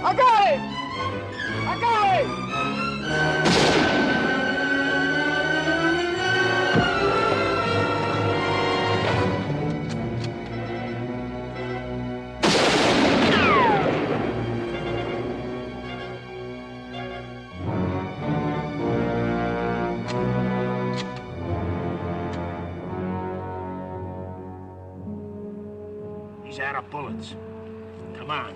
I got it! I got it! He's out of bullets. Come on.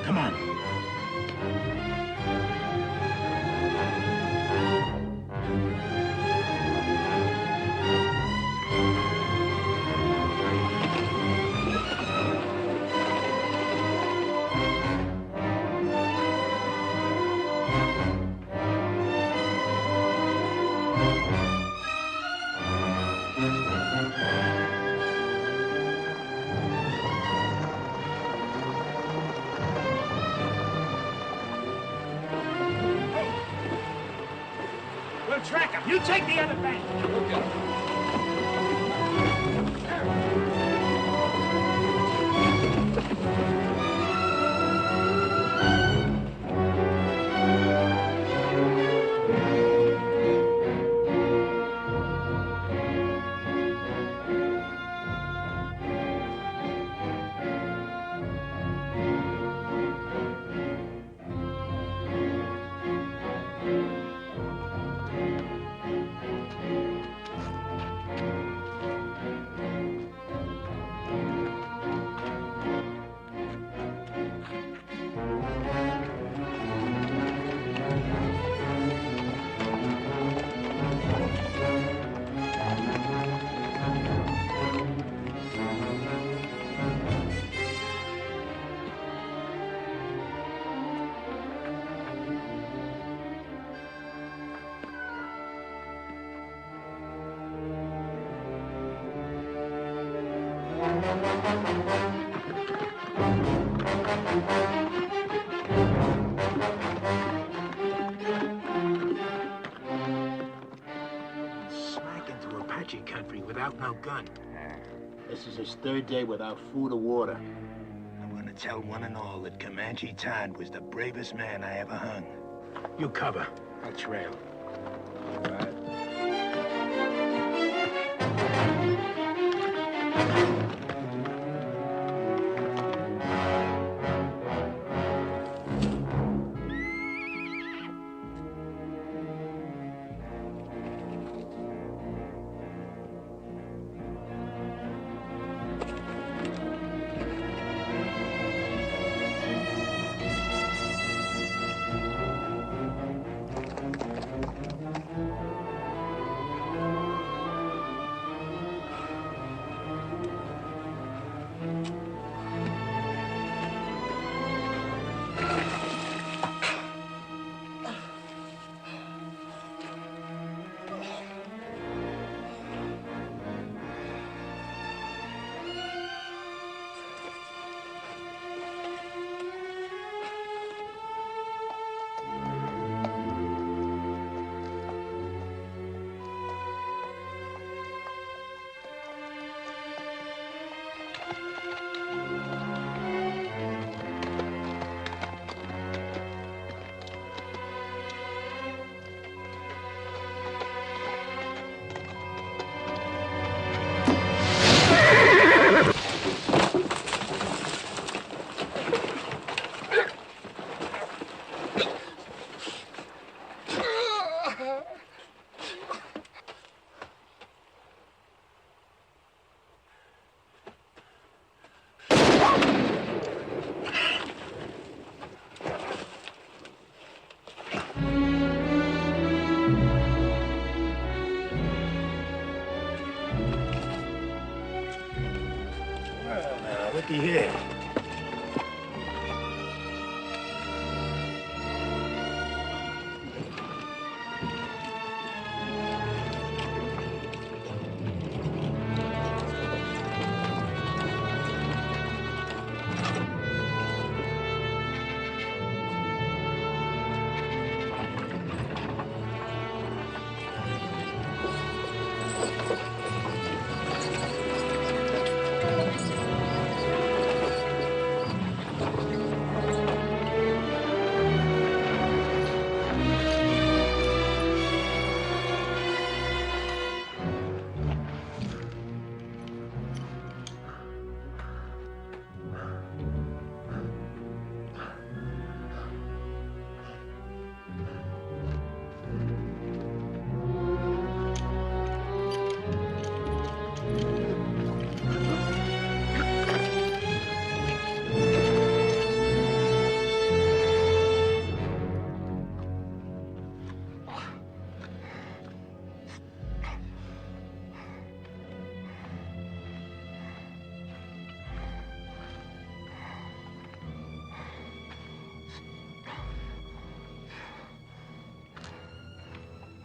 Come on. We'll track him. You take the other bank. Okay. Smack into Apache country without no gun. This is his third day without food or water. I'm gonna tell one and all that Comanche Todd was the bravest man I ever hung. You cover. I'll trail. All right. looky here.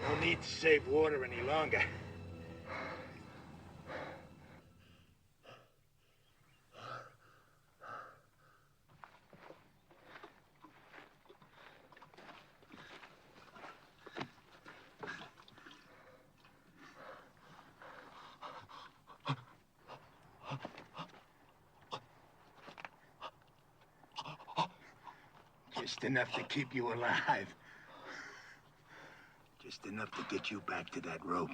No need to save water any longer. Just enough to keep you alive. Just enough to get you back to that rope.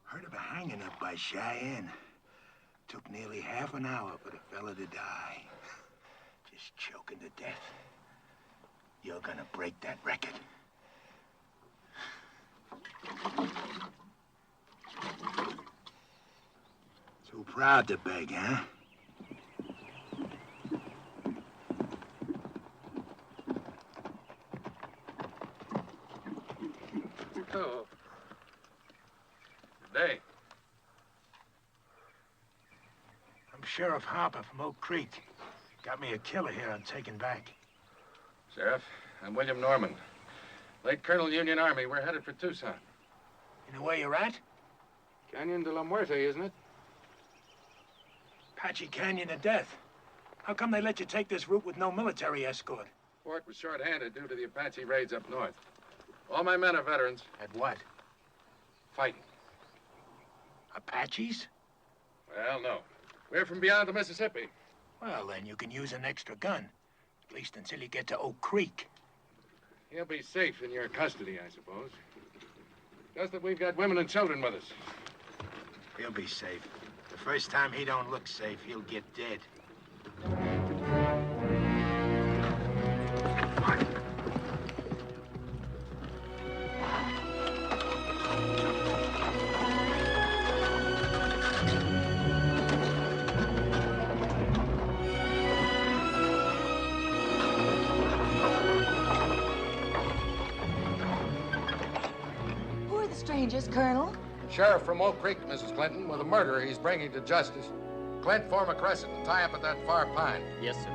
Heard of a hanging up by Cheyenne. Took nearly half an hour for the fella to die. Just choking to death. You're gonna break that record. Too proud to beg, huh? Oh. Good day. I'm Sheriff Harper from Oak Creek. Got me a killer here I'm taking back. Sheriff, I'm William Norman. Late Colonel Union Army. We're headed for Tucson. You know where you're at? Canyon de la Muerte, isn't it? Apache Canyon of Death. How come they let you take this route with no military escort? Fort was short-handed due to the Apache raids up north. All my men are veterans. At what? Fighting. Apaches? Well, no. We're from beyond the Mississippi. Well, then you can use an extra gun. At least until you get to Oak Creek. He'll be safe in your custody, I suppose. Just that we've got women and children with us. He'll be safe. The first time he don't look safe, he'll get dead. Strangers, Colonel. Sheriff from Oak Creek, Mrs. Clinton, with a murderer he's bringing to justice. Clint, form a crescent and tie up at that far pine. Yes, sir.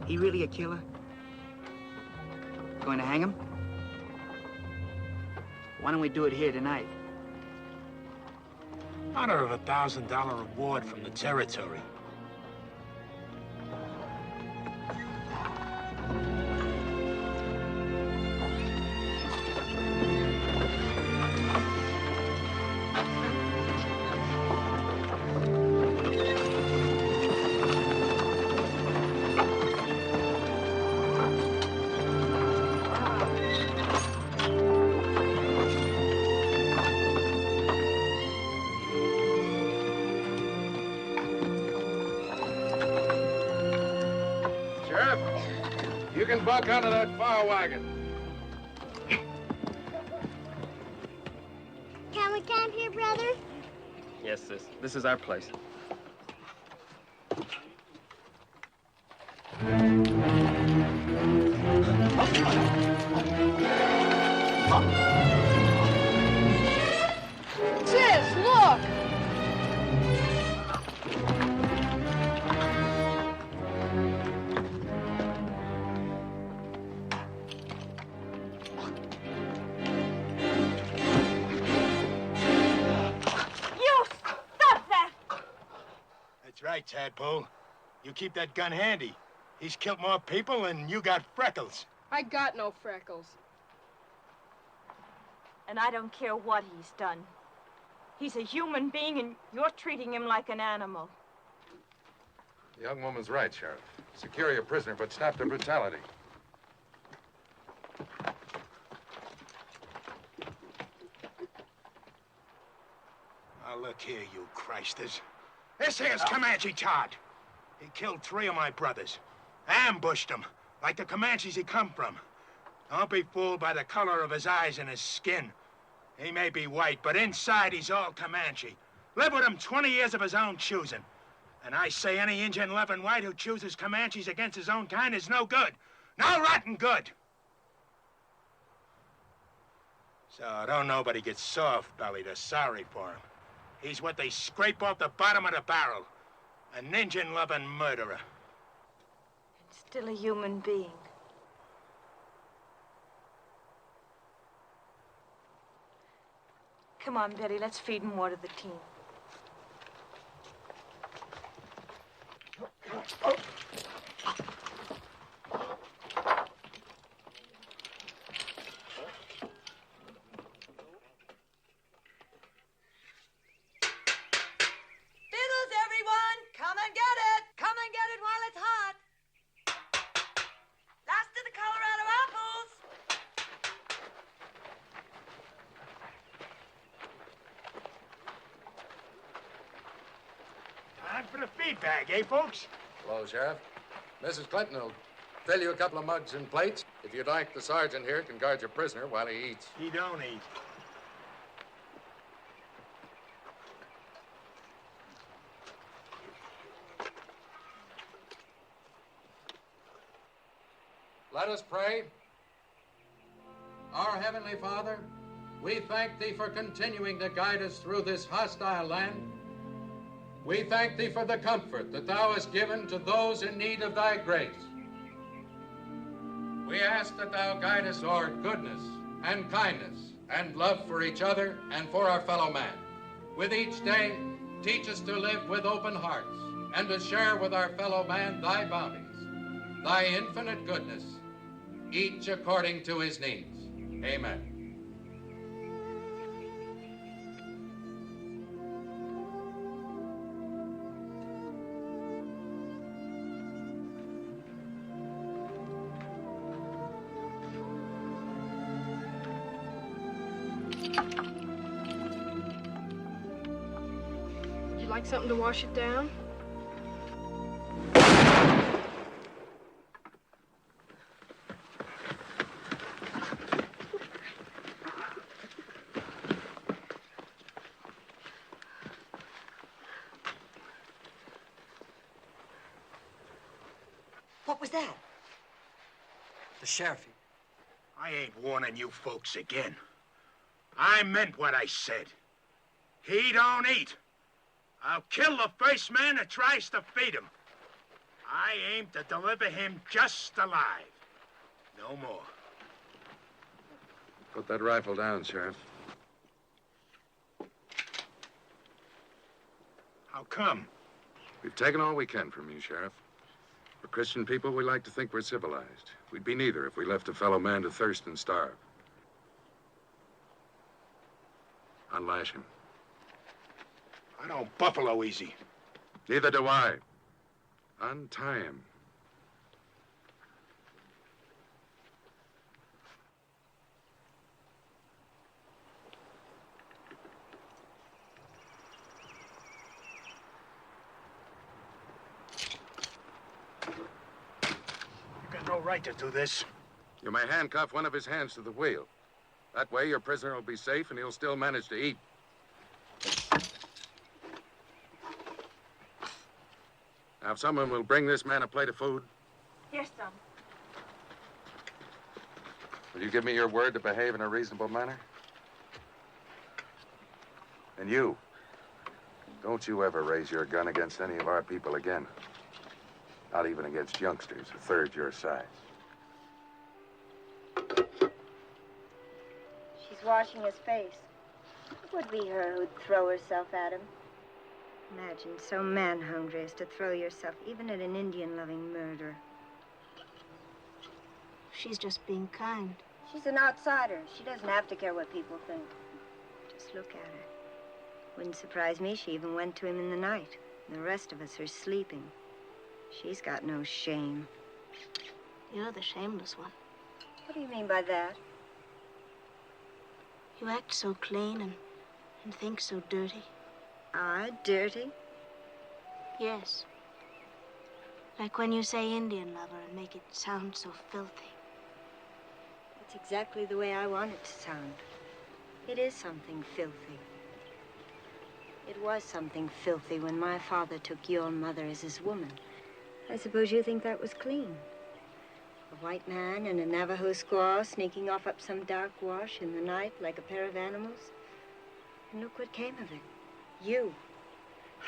He really a killer? Going to hang him? Why don't we do it here tonight? Honor of $1,000 reward from the territory. and buck onto that fire wagon. Can we camp here, brother? Yes, sis. This is our place. Sis, look! You stop that! That's right, Tadpole. You keep that gun handy. He's killed more people than you got freckles. I got no freckles. And I don't care what he's done. He's a human being, and you're treating him like an animal. The young woman's right, Sheriff. Secure your prisoner, but stop the brutality. Now, look here, you Christers. This here's Comanche Todd. He killed 3 of my brothers. Ambushed them, like the Comanches he come from. Don't be fooled by the color of his eyes and his skin. He may be white, but inside he's all Comanche. Lived with him 20 years of his own choosing. And I say any Indian loving white who chooses Comanches against his own kind is no good. No rotten good. So don't nobody get soft-bellied or sorry for him. He's what they scrape off the bottom of the barrel. An Indian-loving murderer. And still a human being. Come on, Betty, let's feed and water the team. Fiddles, everyone! Come and get it! Come and get it while it's hot! Last of the Colorado apples! Time for the feed bag, eh, folks? Hello, Sheriff. Mrs. Clinton will fill you a couple of mugs and plates. If you'd like, the sergeant here can guard your prisoner while he eats. He don't eat. Let us pray. Our Heavenly Father, we thank Thee for continuing to guide us through this hostile land. We thank Thee for the comfort that Thou hast given to those in need of Thy grace. We ask that Thou guide us toward goodness and kindness and love for each other and for our fellow man. With each day, teach us to live with open hearts and to share with our fellow man Thy bounties, Thy infinite goodness, each according to his needs. Amen. Would you like something to wash it down? What was that? The sheriff. I ain't warning you folks again. I meant what I said. He don't eat. I'll kill the first man that tries to feed him. I aim to deliver him just alive. No more. Put that rifle down, Sheriff. How come? We've taken all we can from you, Sheriff. We're Christian people, we like to think we're civilized. We'd be neither if we left a fellow man to thirst and starve. Unlash him. I don't buffalo easy. Neither do I. Untie him. You can throw right to do this. You may handcuff one of his hands to the wheel. That way, your prisoner will be safe and he'll still manage to eat. Now, if someone will bring this man a plate of food, Yes, son. will you give me your word to behave in a reasonable manner? And you, don't you ever raise your gun against any of our people again. Not even against youngsters a third your size. She's washing his face. It would be her who'd throw herself at him. Imagine so man-hungry as to throw yourself even at an Indian-loving murderer. She's just being kind. She's an outsider. She doesn't have to care what people think. Just look at her. Wouldn't surprise me she even went to him in the night. And the rest of us are sleeping. She's got no shame. You're the shameless one. What do you mean by that? You act so clean and think so dirty. Dirty? Yes. Like when you say Indian lover and make it sound so filthy. It's exactly the way I want it to sound. It is something filthy. It was something filthy when my father took your mother as his woman. I suppose you think that was clean. A white man and a Navajo squaw sneaking off up some dark wash in the night like a pair of animals. And look what came of it. You.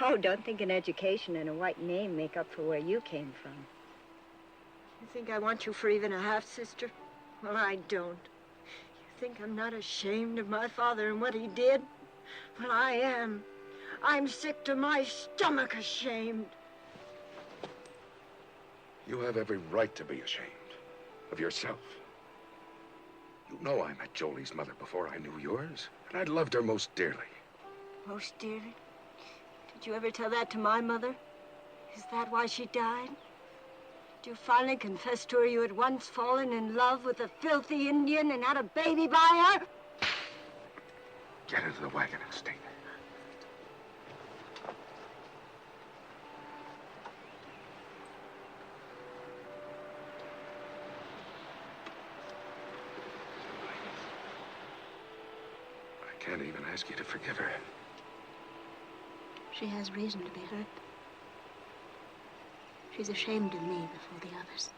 Oh, don't think an education and a white name make up for where you came from. You think I want you for even a half-sister? Well, I don't. You think I'm not ashamed of my father and what he did? Well, I am. I'm sick to my stomach ashamed. You have every right to be ashamed of yourself. You know I met Jolie's mother before I knew yours, and I loved her most dearly. Most dearly? Did you ever tell that to my mother? Is that why she died? Did you finally confess to her you had once fallen in love with a filthy Indian and had a baby by her? Get into the wagon and stay there. I can't even ask you to forgive her. She has reason to be hurt. She's ashamed of me before the others.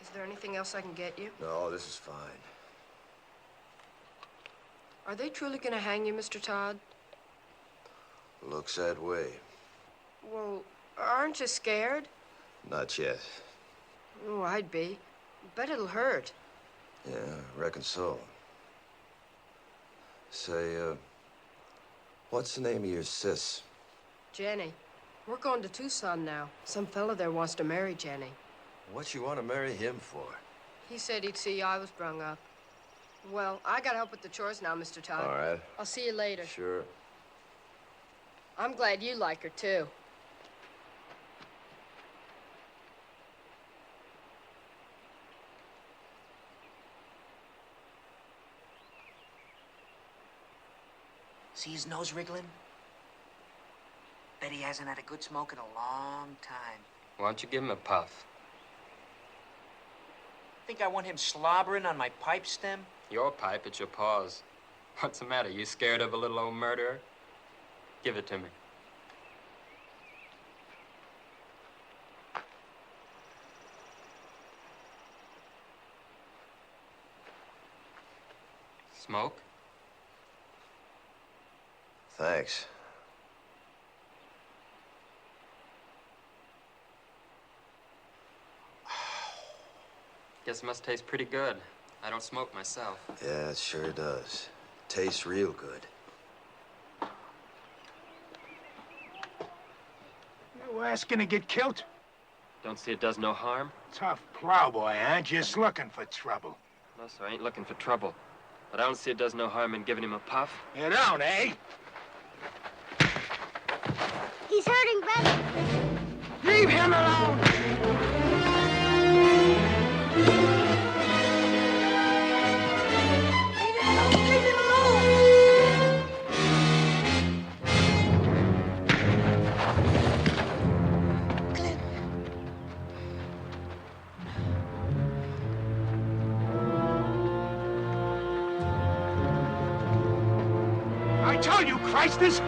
Is there anything else I can get you? No, this is fine. Are they truly going to hang you, Mr. Todd? Looks that way. Well, aren't you scared? Not yet. Oh, I'd be. Bet it'll hurt. Yeah, reckon so. Say, what's the name of your sis? Jenny. We're going to Tucson now. Some fella there wants to marry Jenny. What you want to marry him for? He said he'd see I was brung up. Well, I gotta help with the chores now, Mr. Todd. All right. I'll see you later. Sure. I'm glad you like her, too. See his nose wriggling? Bet he hasn't had a good smoke in a long time. Why don't you give him a puff? Think I want him slobbering on my pipe stem? Your pipe, it's your paws. What's the matter? You scared of a little old murderer? Give it to me. Smoke? Thanks. Guess it must taste pretty good. I don't smoke myself. Yeah, it sure does. Tastes real good. You asking to get killed? Don't see it does no harm? Tough plowboy, huh? Just looking for trouble. No, sir, I ain't looking for trouble. But I don't see it does no harm in giving him a puff. You don't, eh? He's hurting, brother. Leave him alone! I tell you, Christus!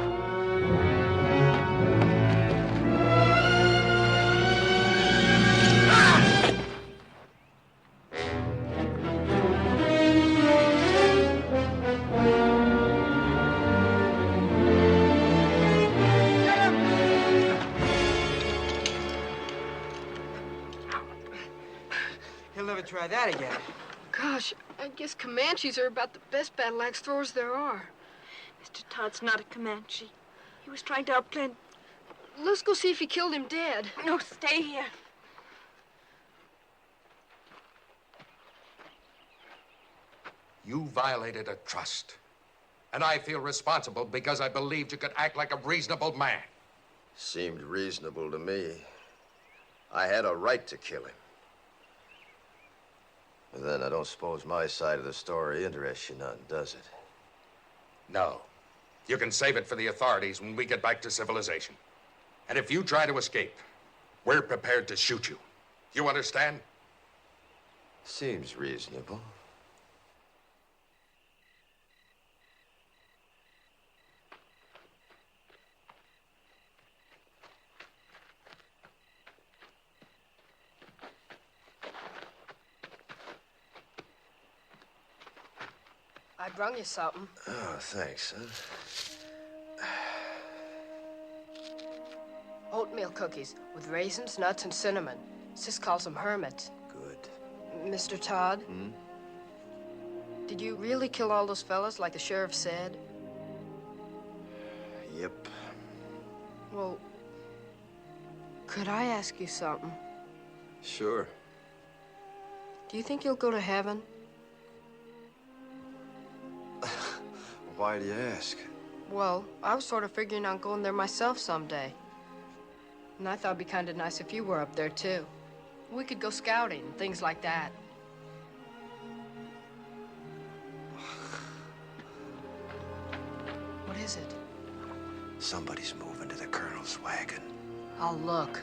He'll never try that again. Gosh, I guess Comanches are about the best battle axe throwers there are. Mr. Todd's not a Comanche. He was trying to outplan... Let's go see if he killed him dead. No, stay here. You violated a trust. And I feel responsible because I believed you could act like a reasonable man. Seemed reasonable to me. I had a right to kill him. But then I don't suppose my side of the story interests you none, does it? No. You can save it for the authorities when we get back to civilization. And if you try to escape, we're prepared to shoot you. You understand? Seems reasonable. I brung you something. Oh, thanks, son. Oatmeal cookies with raisins, nuts, and cinnamon. Sis calls them hermits. Good. Mr. Todd? Hmm? Did you really kill all those fellas like the sheriff said? Yep. Well, could I ask you something? Sure. Do you think you'll go to heaven? Why do you ask? Well, I was sort of figuring on going there myself someday. And I thought it'd be kind of nice if you were up there, too. We could go scouting and things like that. What is it? Somebody's moving to the colonel's wagon. I'll look.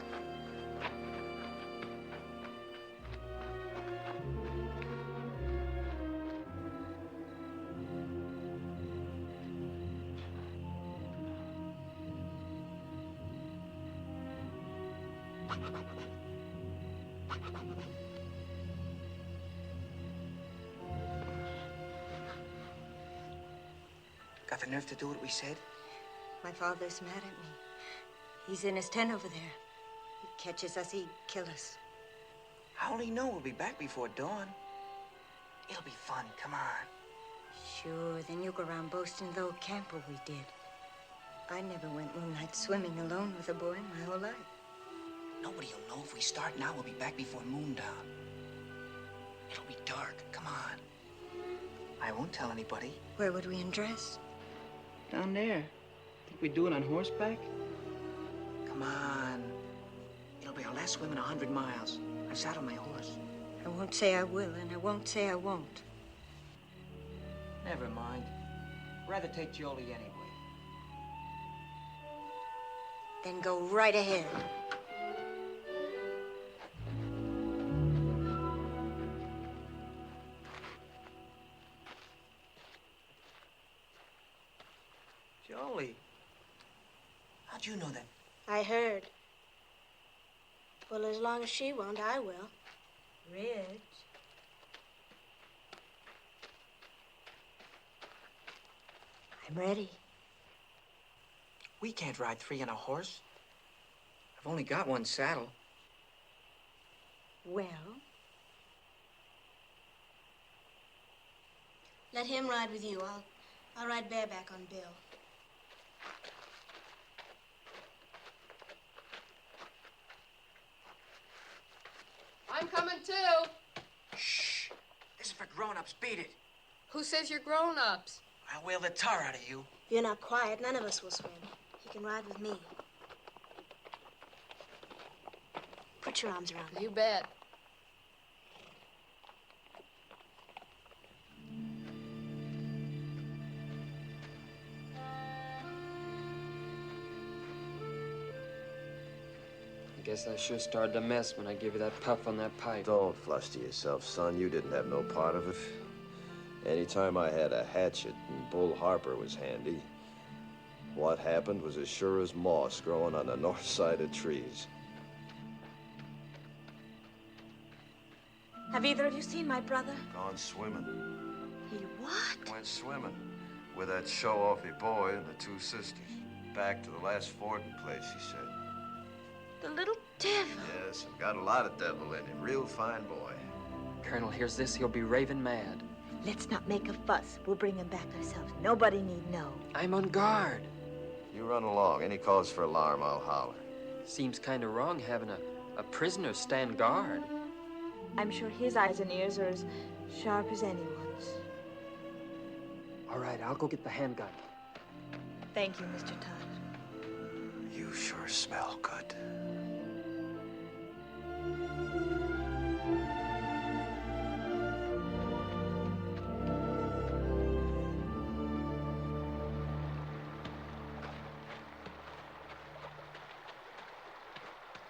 Got the nerve to do what we said? My father's mad at me. He's in his tent over there. He catches us, he'd kill us. How'll he know we'll be back before dawn? It'll be fun, come on. Sure, then you go around boasting the old camper we did. I never went moonlight swimming alone with a boy my whole life. Nobody'll know if we start now, we'll be back before moondown. It'll be dark, come on. I won't tell anybody. Where would we undress? Down there. Think we'd do it on horseback? Come on. It'll be our last swim in 100 miles. I've saddled my horse. I won't say I will, and I won't say I won't. Never mind. Rather take Jolie anyway. Then go right ahead. Jolie. How'd you know that? I heard. Well, as long as she won't, I will. Rich. I'm ready. We can't ride 3 on a horse. I've only got 1 saddle. Well? Let him ride with you. I'll ride bareback on Bill. I'm coming, too. Shh. This is for grown-ups. Beat it. Who says you're grown-ups? I'll whale the tar out of you. If you're not quiet, none of us will swim. You can ride with me. Put your arms around me. You bet. I guess I sure started a mess when I gave you that puff on that pipe. Don't fluster yourself, son. You didn't have no part of it. Anytime I had a hatchet and Bull Harper was handy, What happened was as sure as moss growing on the north side of trees. Have either of you seen my brother? Gone swimming. He what? Went swimming with that show-offy boy and the two sisters. Back to the last fording place, he said. The little devil. Yes, and got a lot of devil in him. Real fine boy. Colonel hears this, he'll be raving mad. Let's not make a fuss. We'll bring him back ourselves. Nobody need know. I'm on guard. You run along. Any cause for alarm, I'll holler. Seems kind of wrong having a prisoner stand guard. I'm sure his eyes and ears are as sharp as anyone's. All right, I'll go get the handgun. Thank you, Mr. Todd. You sure smell good.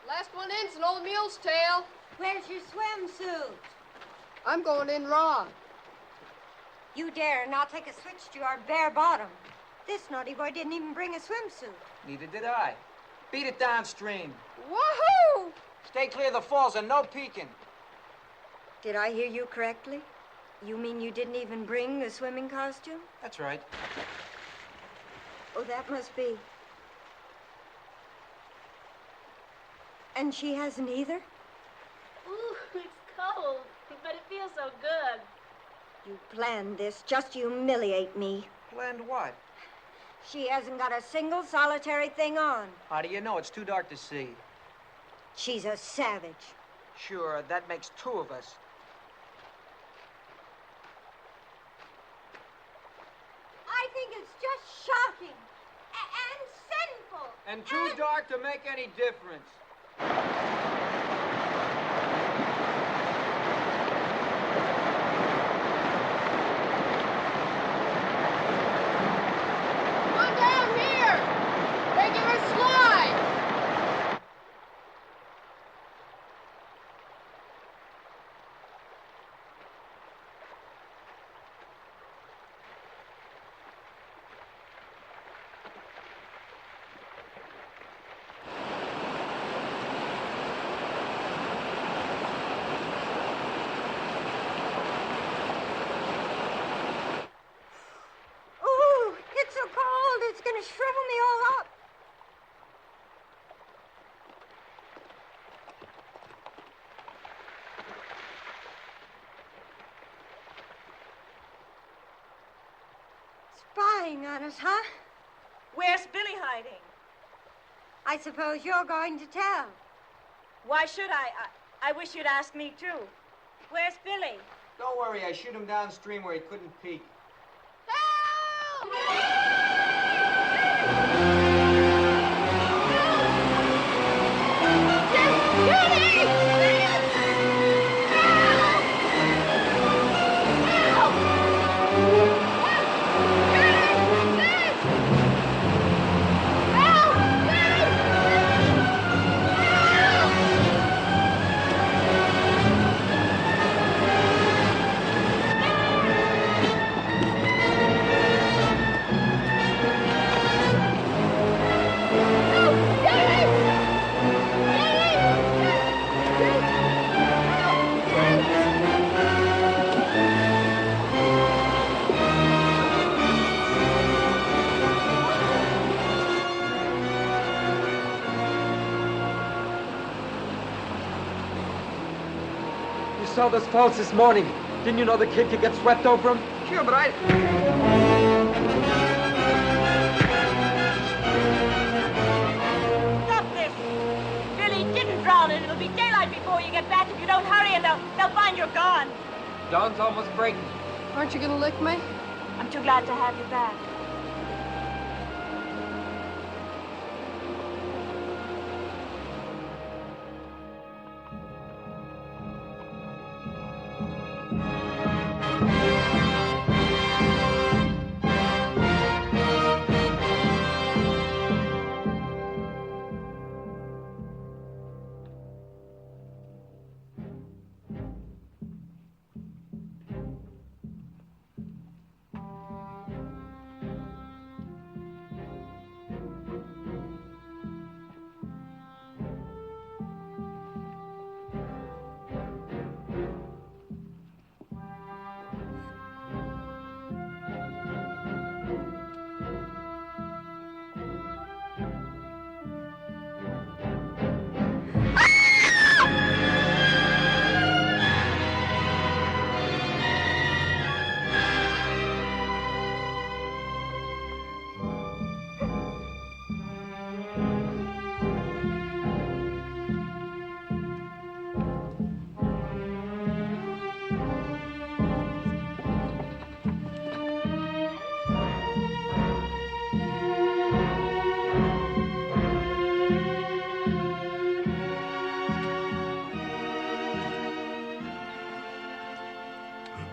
Last one in's an old mule's tail. Where's your swimsuit? I'm going in raw. You dare not take a switch to our bare bottom. This naughty boy didn't even bring a swimsuit. Neither did I. Beat it downstream. Woohoo! Stay clear of the falls and no peeking. Did I hear you correctly? You mean you didn't even bring a swimming costume? That's right. Oh, that must be. And she hasn't either? Ooh, it's cold, but it feels so good. You planned this just to humiliate me. Planned what? She hasn't got a single solitary thing on. How do you know? It's too dark to see. She's a savage. Sure, that makes two of us. I think it's just shocking and sinful. And too dark to make any difference. Come down here! Regular slide! Ooh, it's so cold. It's gonna shrivel me all up. Spying on us, huh? Where's Billy hiding? I suppose you're going to tell. Why should I? I wish you'd ask me, too. Where's Billy? Don't worry, I shoot him downstream where he couldn't peek. Saw those falls this morning. Didn't you know the kid could get swept over them? Sure, but I... Stop this! Billy didn't drown, and it'll be daylight before you get back if you don't hurry, and they'll find you're gone. Dawn's almost breaking. Aren't you gonna lick me? I'm too glad to have you back.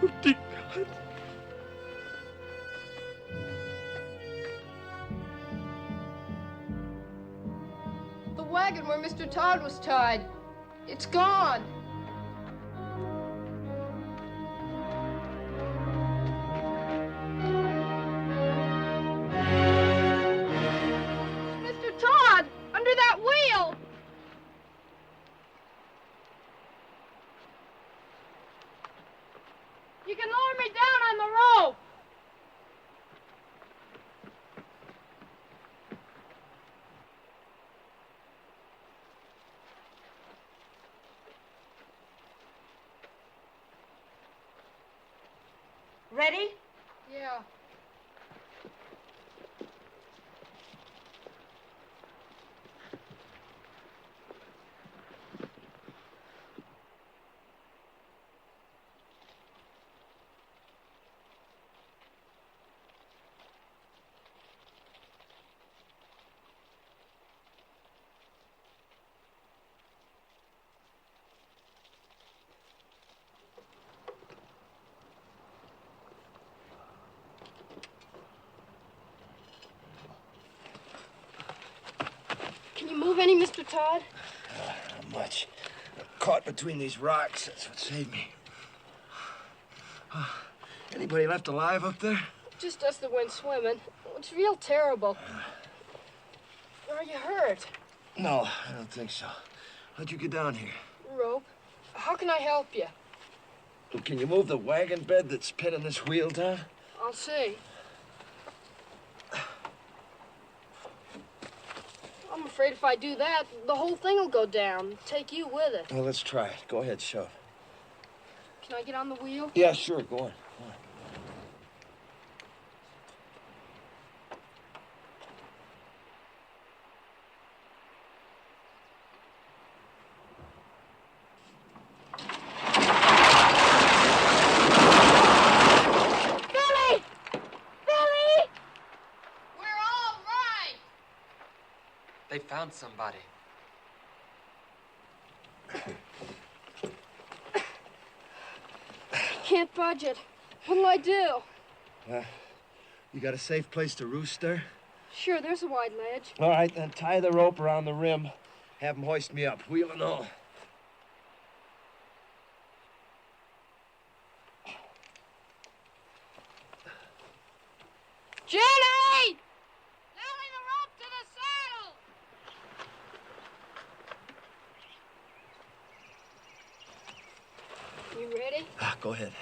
Oh, dear God. The wagon where Mr. Todd was tied. It's gone. Mr. Todd, under that wheel. You can lower me down on the rope. Ready? Yeah. Can you move any, Mr. Todd? Not much. I'm caught between these rocks. That's what saved me. Anybody left alive up there? Just us that went swimming. It's real terrible. Are you hurt? No, I don't think so. How'd you get down here? Rope. How can I help you? Well, can you move the wagon bed that's pinning this wheel down? I'll see. I'm afraid if I do that, the whole thing will go down. Take you with it. Well, let's try it. Go ahead, shove. Can I get on the wheel? Yeah, sure. Go on. Go on. They found somebody. Can't budge it. What'll I do? You got a safe place to roost there? Sure, there's a wide ledge. All right, then tie the rope around the rim. Have them hoist me up, wheel and all. Jenny! Nailing the rope to the saddle! You ready? Go ahead.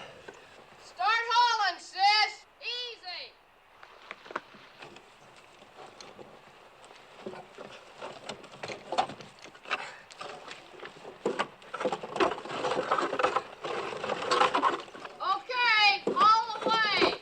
Start hauling, sis! Easy! Okay, haul away!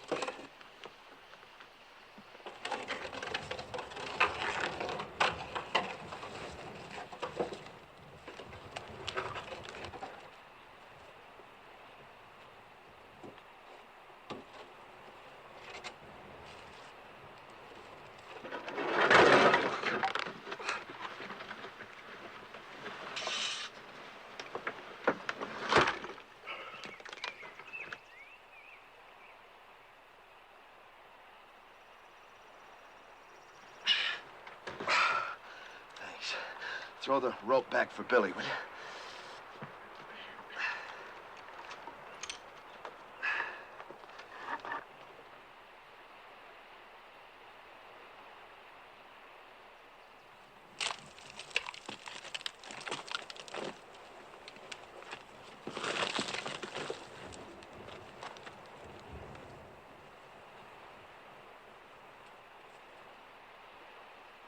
Thanks. Throw the rope back for Billy, will you?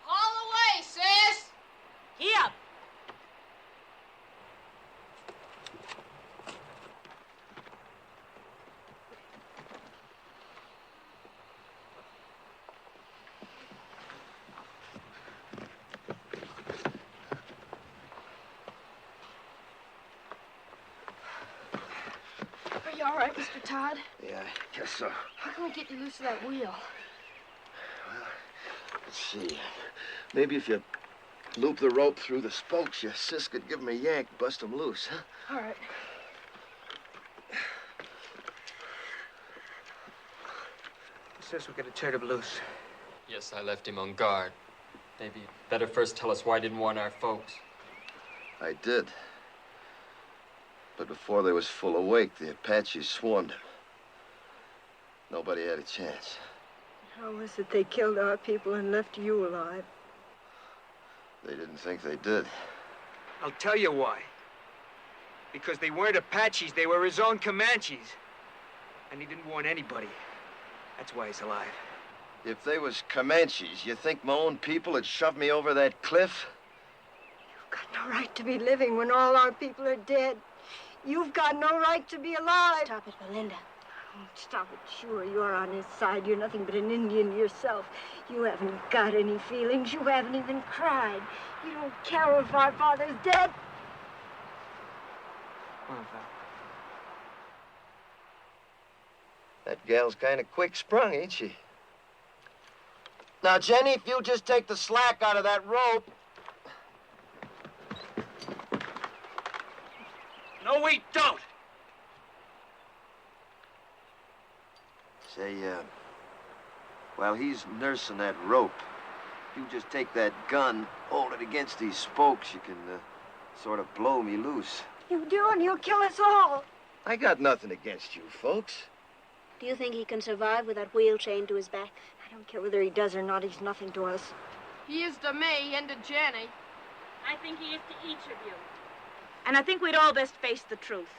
Haul away, sis! Here. Are you all right, Mr. Todd? Yeah, I guess so. How can we get you loose of that wheel? Let's see. Maybe if you loop the rope through the spokes, your sis could give him a yank, bust him loose, huh? All right. says we gotta turn him loose. Yes, I left him on guard. Maybe you'd better first tell us why you didn't warn our folks. I did. But before they was full awake, the Apaches swarmed him. Nobody had a chance. How was it they killed our people and left you alive? They didn't think they did. I'll tell you why. Because they weren't Apaches, they were his own Comanches. And he didn't warn anybody. That's why he's alive. If they was Comanches, you think my own people had shoved me over that cliff? You've got no right to be living when all our people are dead. You've got no right to be alive. Stop it, Belinda. Oh, stop it. Sure, you're on his side. You're nothing but an Indian yourself. You haven't got any feelings. You haven't even cried. You don't care if our father's dead. Come on, Val. That gal's kind of quick-sprung, ain't she? Now, Jenny, if you just take the slack out of that rope. No, we don't! Say, while he's nursing that rope, you just take that gun, hold it against these spokes, you can, sort of blow me loose. You do, and he'll kill us all. I got nothing against you, folks. Do you think he can survive with that wheel chained to his back? I don't care whether he does or not. He's nothing to us. He is to me and to Jenny. I think he is to each of you. And I think we'd all best face the truth.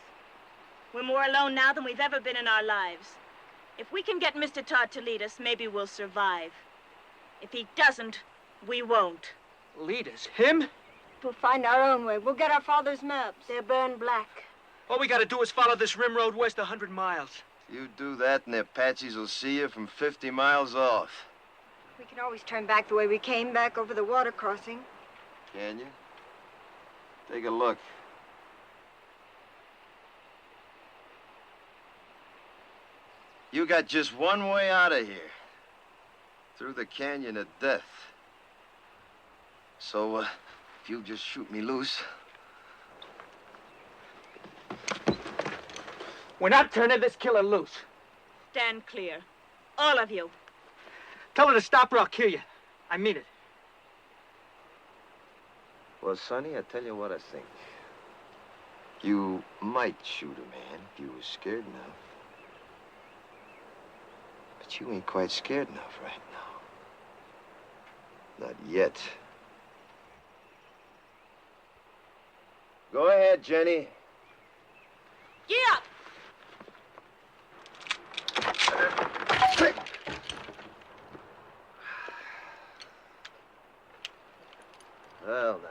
We're more alone now than we've ever been in our lives. If we can get Mr. Todd to lead us, maybe we'll survive. If he doesn't, we won't. Lead us? Him? We'll find our own way. We'll get our father's maps. They're burned black. All we gotta do is follow this rim road west 100 miles. You do that and the Apaches will see you from 50 miles off. We can always turn back the way we came, back over the water crossing. Can you? Take a look. You got just one way out of here. Through the canyon of death. So, if you just shoot me loose. We're not turning this killer loose. Stand clear. All of you. Tell her to stop or I'll kill you. I mean it. Well, Sonny, I tell you what I think. You might shoot a man if you was scared enough. But you ain't quite scared enough right now. Not yet. Go ahead, Jenny. Get up! Well, now.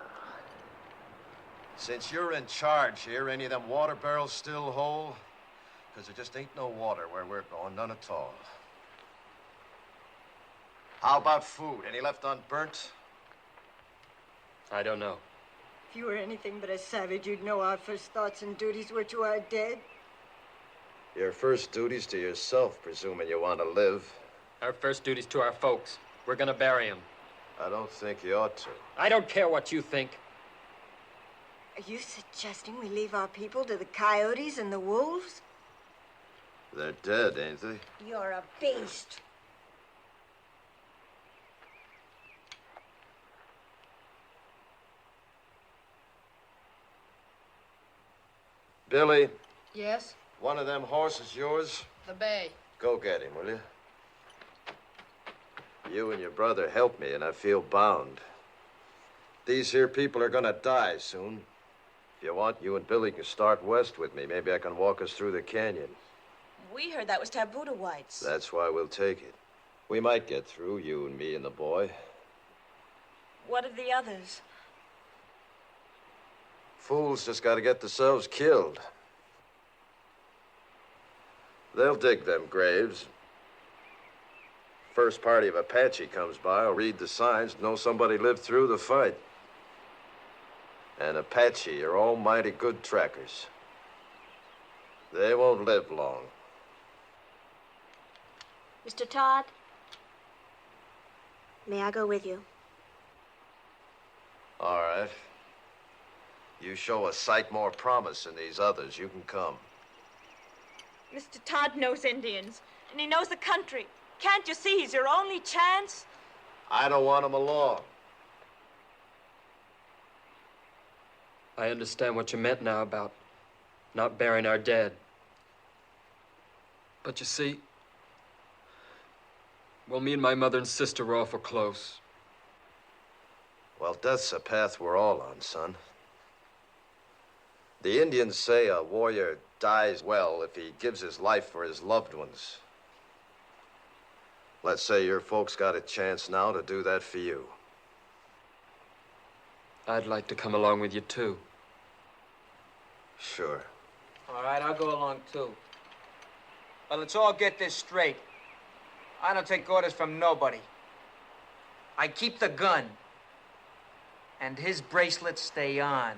Since you're in charge here, any of them water barrels still whole? Because there just ain't no water where we're going, none at all. How about food? Any left unburnt? I don't know. If you were anything but a savage, you'd know our first thoughts and duties were to our dead. Your first duty's to yourself, presuming you want to live. Our first duty's to our folks. We're gonna bury him. I don't think you ought to. I don't care what you think. Are you suggesting we leave our people to the coyotes and the wolves? They're dead, ain't they? You're a beast. Billy, Yes? one of them horses yours? The bay. Go get him, will you? You and your brother helped me, and I feel bound. These here people are gonna die soon. If you want, you and Billy can start west with me. Maybe I can walk us through the canyon. We heard that was taboo to whites. That's why we'll take it. We might get through, you and me and the boy. What of the others? Fools just gotta get themselves killed. They'll dig them graves. First party of Apache comes by, will read the signs, know somebody lived through the fight. And Apache are almighty good trackers. They won't live long. Mr. Todd, may I go with you? All right. You show a sight more promise than these others, you can come. Mr. Todd knows Indians, and he knows the country. Can't you see he's your only chance? I don't want him along. I understand what you meant now about not burying our dead. But you see, well, me and my mother and sister were awful close. Well, death's a path we're all on, son. The Indians say a warrior dies well if he gives his life for his loved ones. Let's say your folks got a chance now to do that for you. I'd like to come along with you, too. Sure. All right, I'll go along, too. But let's all get this straight. I don't take orders from nobody. I keep the gun. And his bracelets stay on.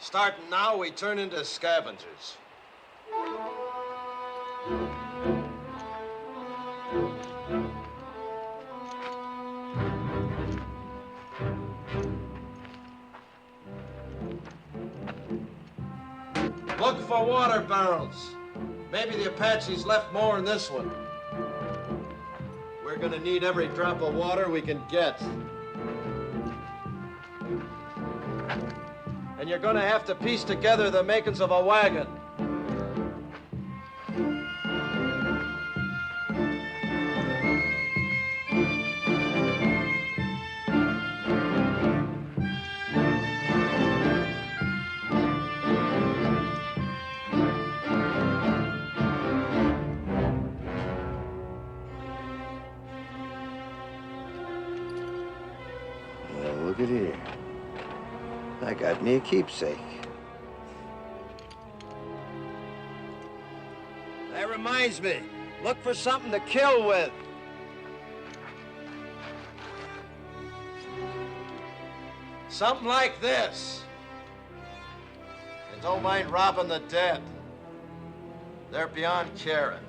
Starting now, we turn into scavengers. Look for water barrels. Maybe the Apaches left more in this one. We're gonna need every drop of water we can get. And you're gonna have to piece together the makings of a wagon. Well, look at here. I got me a keepsake. That reminds me, look for something to kill with. Something like this. And don't mind robbing the dead. They're beyond caring.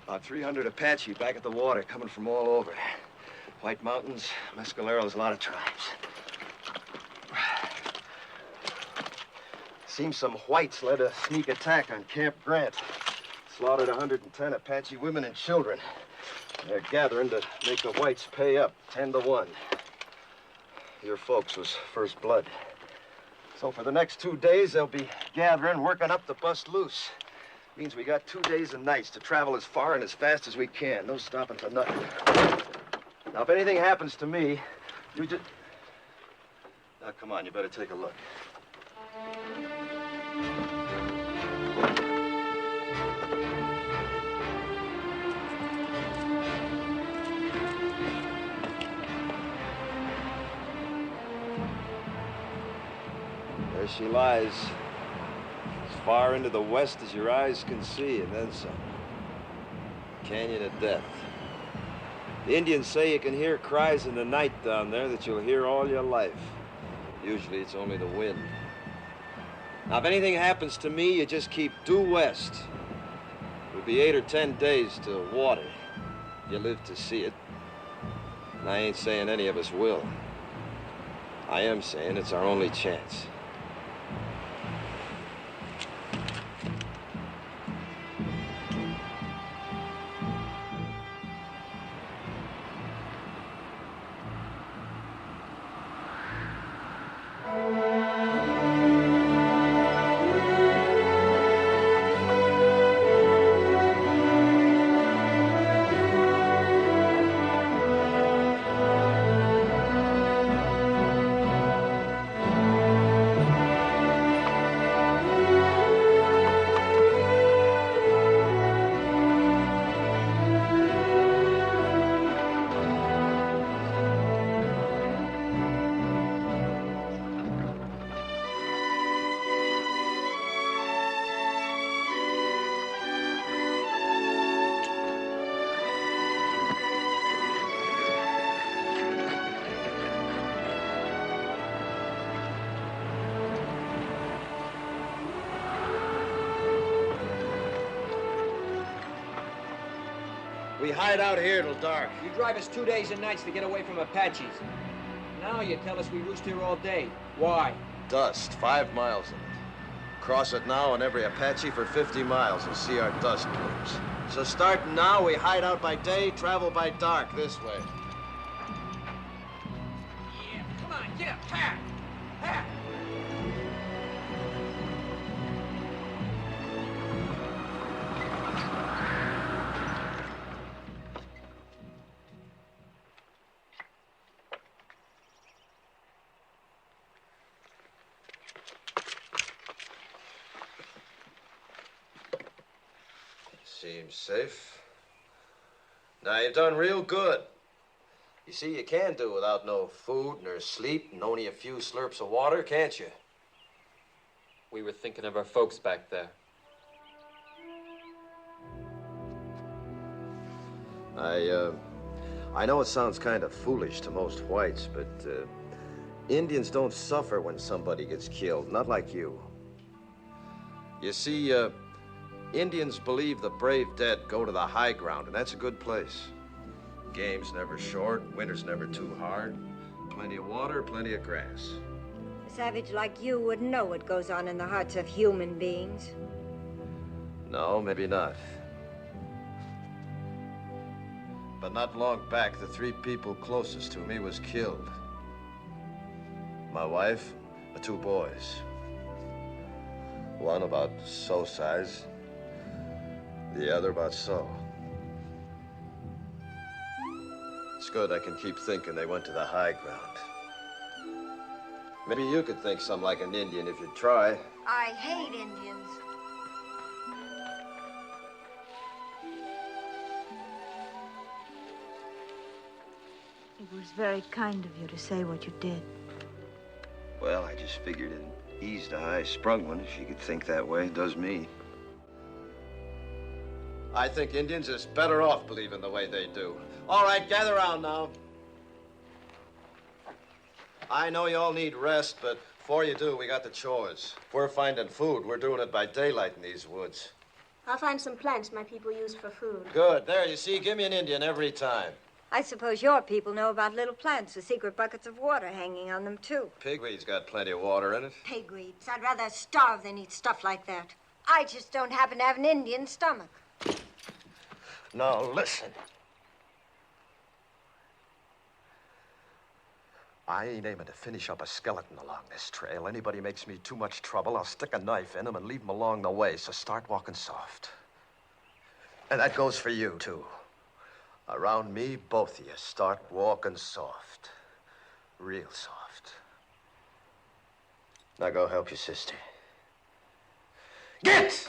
About 300 Apache back at the water, coming from all over. White Mountains, Mescaleros, a lot of tribes. Seems some whites led a sneak attack on Camp Grant. Slaughtered 110 Apache women and children. They're gathering to make the whites pay up 10-1. Your folks was first blood. So for the next 2 days, they'll be gathering, working up to bust loose. Means we got 2 days and nights to travel as far and as fast as we can. No stopping for nothing. Now, if anything happens to me, you just... Now, come on, you better take a look. There she lies. As far into the west as your eyes can see, and then some. Canyon of Death. The Indians say you can hear cries in the night down there that you'll hear all your life. Usually it's only the wind. Now, if anything happens to me, you just keep due west. It'll be 8 or 10 days to water. You live to see it. And I ain't saying any of us will. I am saying it's our only chance. We hide out here till dark. You drive us 2 days and nights to get away from Apaches. Now you tell us we roost here all day. Why? Dust, 5 miles of it. Cross it now and every Apache for 50 miles and see our dust plumes. So starting now, we hide out by day, travel by dark this way. Yeah, come on, get up, ha! Ha! Seems safe. Now, you've done real good. You see, you can do without no food nor sleep and only a few slurps of water, can't you? We were thinking of our folks back there. I know it sounds kind of foolish to most whites, but Indians don't suffer when somebody gets killed, not like you. You see, Indians believe the brave dead go to the high ground, and that's a good place. Game's never short, winter's never too hard. Plenty of water, plenty of grass. A savage like you wouldn't know what goes on in the hearts of human beings. No, maybe not. But not long back, the 3 people closest to me was killed. My wife, the 2 boys. One about so size, the other about so. It's good I can keep thinking they went to the high ground. Maybe you could think some like an Indian if you'd try. I hate Indians. It was very kind of you to say what you did. Well, I just figured it eased a high-sprung one if she could think that way. It does me. I think Indians is better off believing the way they do. All right, gather around now. I know you all need rest, but before you do, we got the chores. If we're finding food, we're doing it by daylight in these woods. I'll find some plants my people use for food. Good. There, you see, give me an Indian every time. I suppose your people know about little plants with secret buckets of water hanging on them, too. Pigweed's got plenty of water in it. Pigweeds. I'd rather starve than eat stuff like that. I just don't happen to have an Indian stomach. Now, listen. I ain't aiming to finish up a skeleton along this trail. Anybody makes me too much trouble, I'll stick a knife in him and leave him along the way, so start walking soft. And that goes for you, too. Around me, both of you, start walking soft. Real soft. Now go help your sister. Get!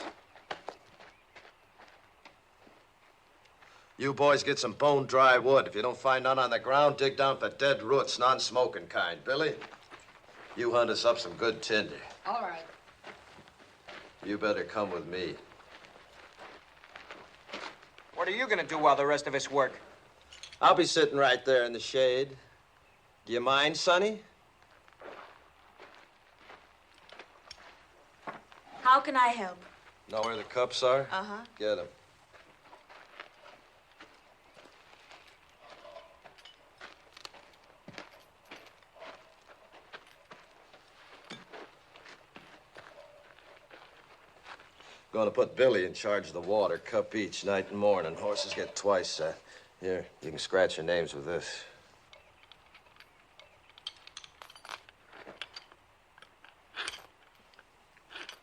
You boys get some bone-dry wood. If you don't find none on the ground, dig down for dead roots, non-smoking kind. Billy, you hunt us up some good tinder. All right. You better come with me. What are you gonna do while the rest of us work? I'll be sitting right there in the shade. Do you mind, Sonny? How can I help? Know where the cups are? Uh-huh. Get them. Going to put Billy in charge of the water, cup each, night and morning. Horses get twice that. Here, you can scratch your names with this.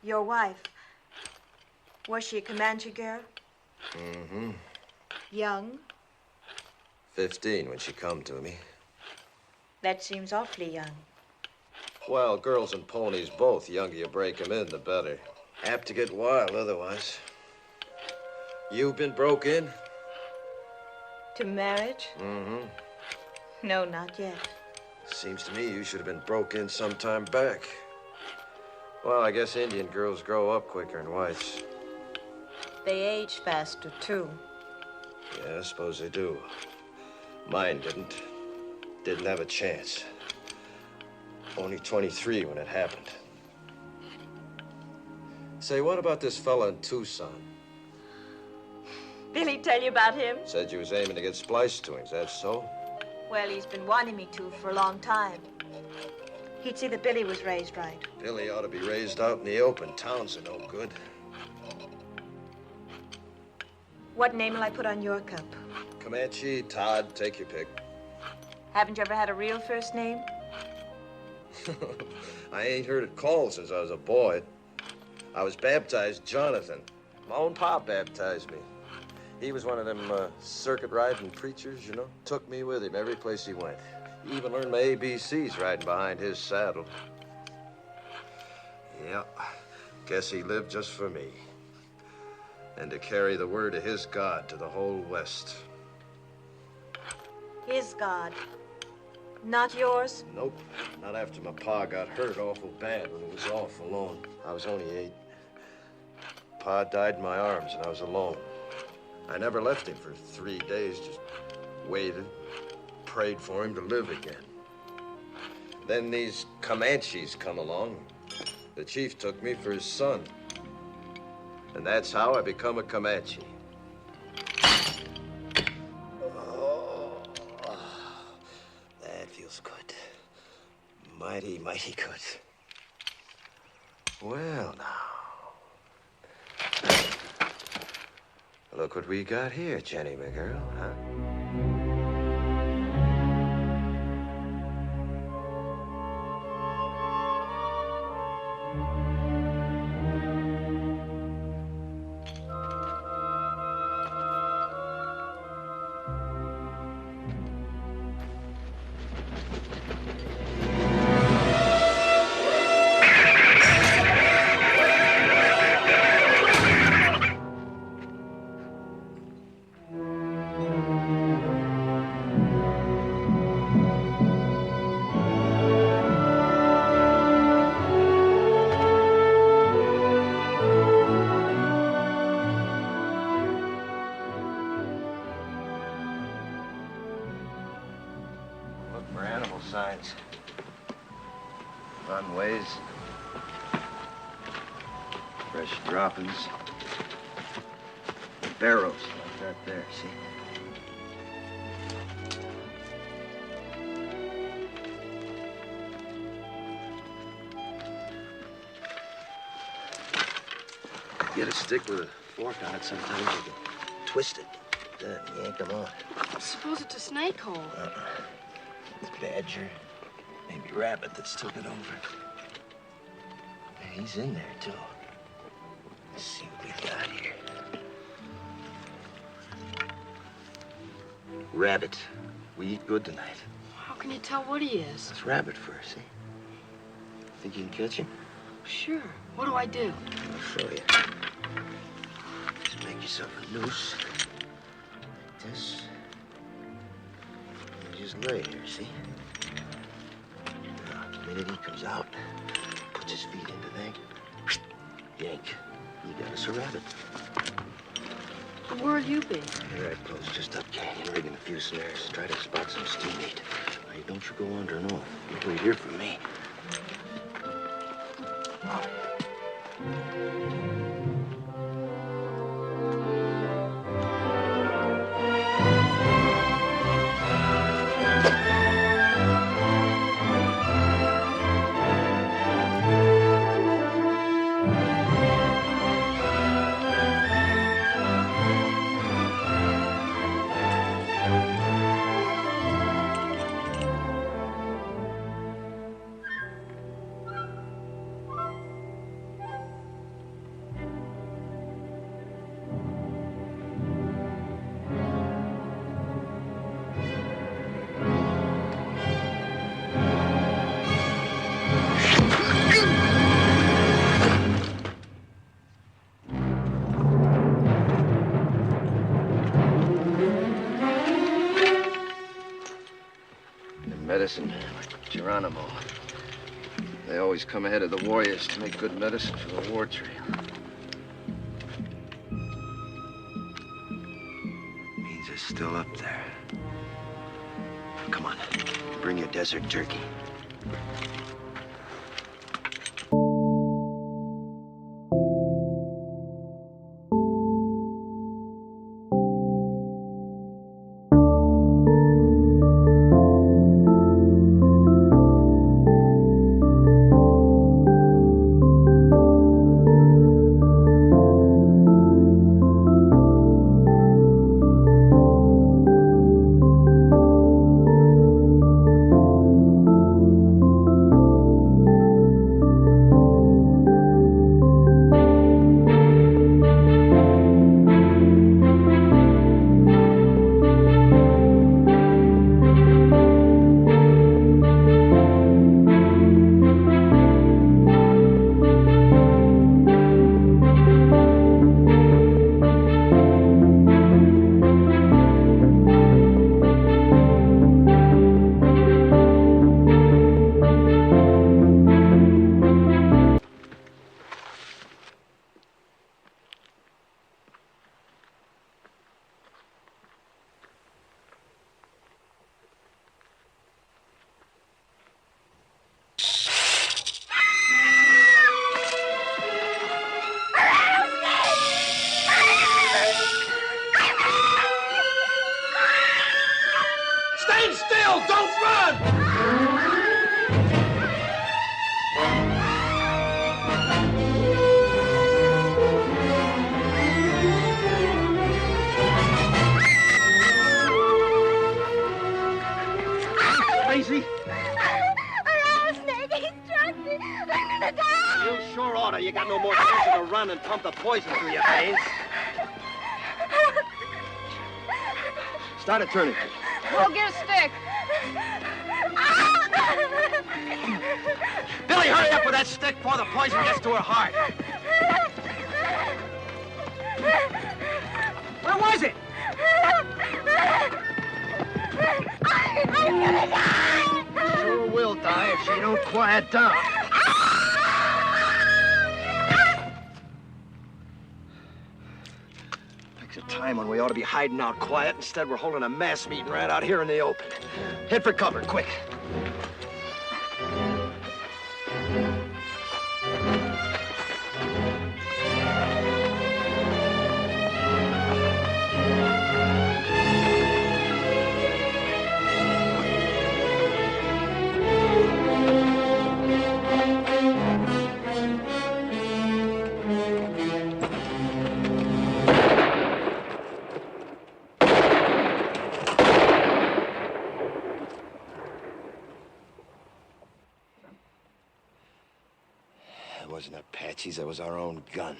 Your wife. Was she a Comanche girl? Mm-hmm. Young? 15 when she come to me. That seems awfully young. Well, girls and ponies both. The younger you break 'em in, the better. Apt to get wild otherwise. You been broke in? To marriage? Mm-hmm. No, not yet. Seems to me you should have been broke in some time back. Well, I guess Indian girls grow up quicker than whites. They age faster, too. Yeah, I suppose they do. Mine didn't. Didn't have a chance. Only 23 when it happened. Say, what about this fella in Tucson? Billy tell you about him? Said you was aiming to get spliced to him. Is that so? Well, he's been wanting me to for a long time. He'd see that Billy was raised right. Billy ought to be raised out in the open. Towns are no good. What name will I put on your cup? Comanche, Todd, take your pick. Haven't you ever had a real first name? I ain't heard it called since I was a boy. I was baptized Jonathan. My own pop baptized me. He was one of them circuit riding preachers, you know. Took me with him every place he went. He even learned my ABCs riding behind his saddle. Yeah, guess he lived just for me. And to carry the word of his God to the whole West. His God. Not yours? Nope, not after my pa got hurt awful bad when he was off alone. I was only 8. Pa died in my arms and I was alone. I never left him for 3 days, just waited, prayed for him to live again. Then these Comanches come along. The chief took me for his son. And that's how I become a Comanche. Oh, that feels good. Mighty, mighty good. Well, now. Look what we got here, Jenny, my girl, huh? Signs, runways, fresh droppings, barrows like that there, see? Get a stick with a fork on it, sometimes you can twist it, then yank them on. Suppose it's a snake hole. Badger, maybe rabbit that's took it over. Yeah, he's in there, too. Let's see what we got here. Rabbit. We eat good tonight. How can you tell what he is? It's rabbit fur, see? Think you can catch him? Sure. What do I do? I'll show you. Just make yourself a noose. Like this. Just lay here, see? Now, the minute he comes out, puts his feet into thing, yank. You got us a rabbit. Where'll you be? Here I close just up canyon, rigging a few snares. Try to spot some steam meat. Now, don't you go wandering off. You wait here for me. Medicine, like Geronimo. They always come ahead of the warriors to make good medicine for the war trail. Means it's still up there. Come on, bring your desert turkey. Stand still! Don't run! Crazy? Rattlesnake, he struck me. I'm gonna die. You sure oughta. You got no more chance to run and pump the poison through your veins. Start it turning. Go get a stick. Billy, hurry up with that stick before the poison gets to her heart. Where was it? I'm gonna die. Sure will die if she don't quiet down. Picks a time when we ought to be hiding out quiet. Instead, we're holding a mass meeting right out here in the open. Head for cover, quick. It wasn't Apaches, it was our own gun.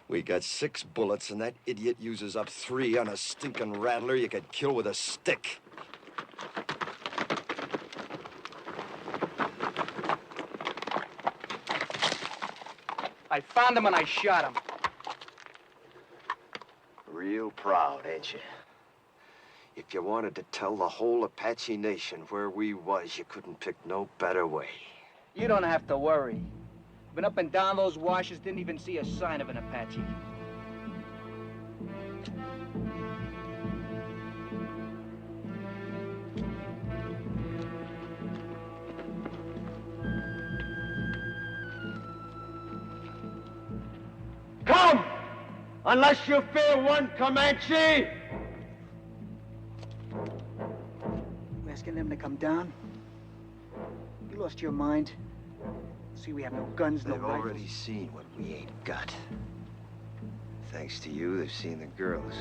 We got 6 bullets, and that idiot uses up 3 on a stinking rattler you could kill with a stick. I found him and I shot him. Real proud, ain't you? If you wanted to tell the whole Apache nation where we was, you couldn't pick no better way. You don't have to worry. Been up and down those washes, didn't even see a sign of an Apache. Come! Unless you fear one Comanche! You asking them to come down? You lost your mind? See, we have no guns, no They've rifles. already seen what we ain't got. Thanks to you, they've seen the girls.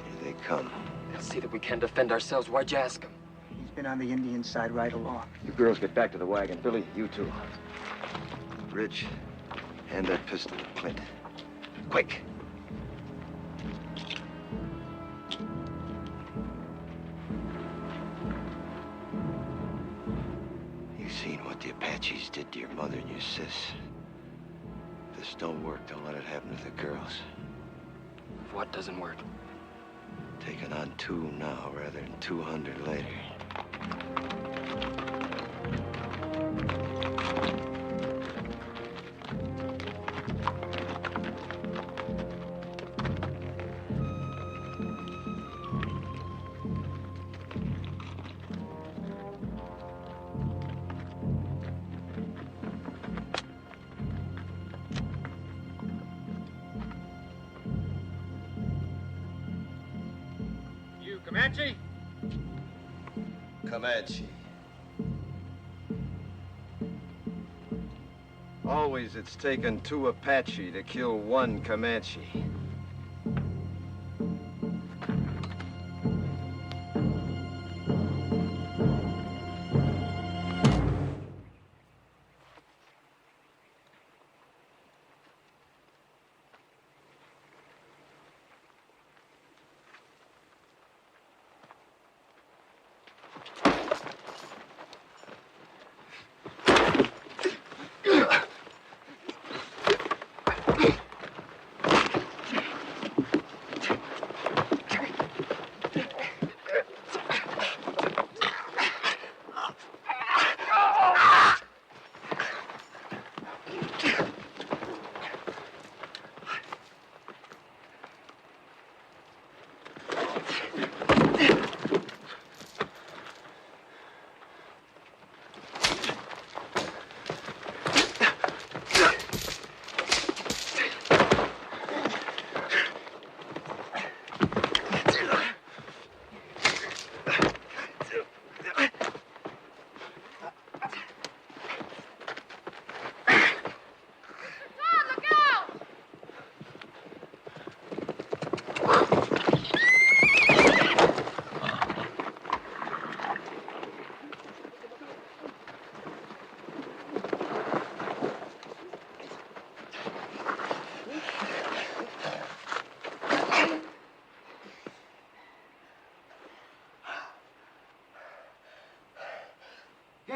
Here they come. They'll see that we can't defend ourselves. Why'd you ask him? He's been on the Indian side right along. You girls get back to the wagon. Billy, you too. Rich, hand that pistol to Clint. Quick! You've seen what the Apaches did to your mother and your sis. If this don't work, don't let it happen to the girls. What doesn't work? Taking on 2 now rather than 200 later. Comanche? Comanche. Always it's taken 2 Apache to kill 1 Comanche.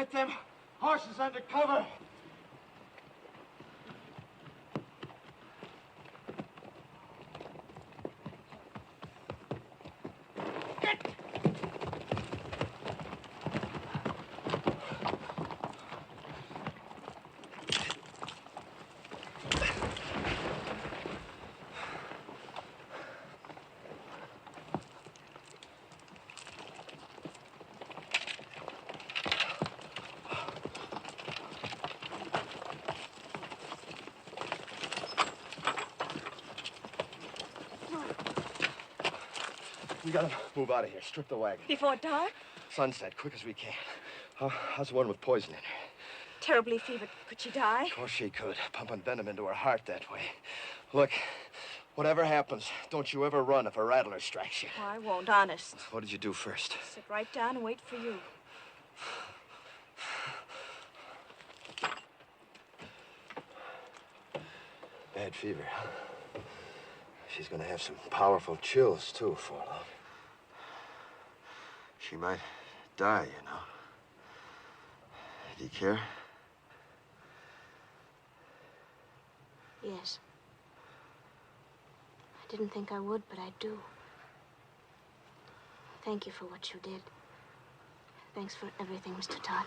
Get them horses under cover. We gotta move out of here. Strip the wagon. Before dark? Sunset, quick as we can. How's the one with poison in her? Terribly fevered. Could she die? Of course she could. Pumping venom into her heart that way. Look, whatever happens, don't you ever run if a rattler strikes you. Oh, I won't, honest. What did you do first? Sit right down and wait for you. Bad fever, huh? She's gonna have some powerful chills, too, for long. She might die, you know. Do you care? Yes. I didn't think I would, but I do. Thank you for what you did. Thanks for everything, Mr. Todd.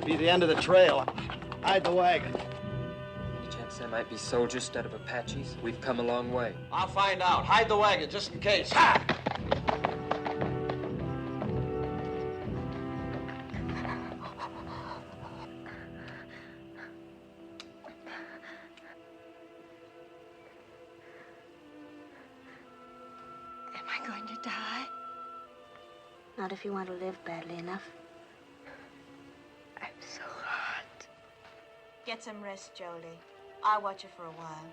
Be the end of the trail. Hide the wagon. Any chance there might be soldiers instead of Apaches? We've come a long way. I'll find out. Hide the wagon just in case. Ha! Am I going to die? Not if you want to live badly enough. I'm so hot. Get some rest, Jolie. I'll watch you for a while.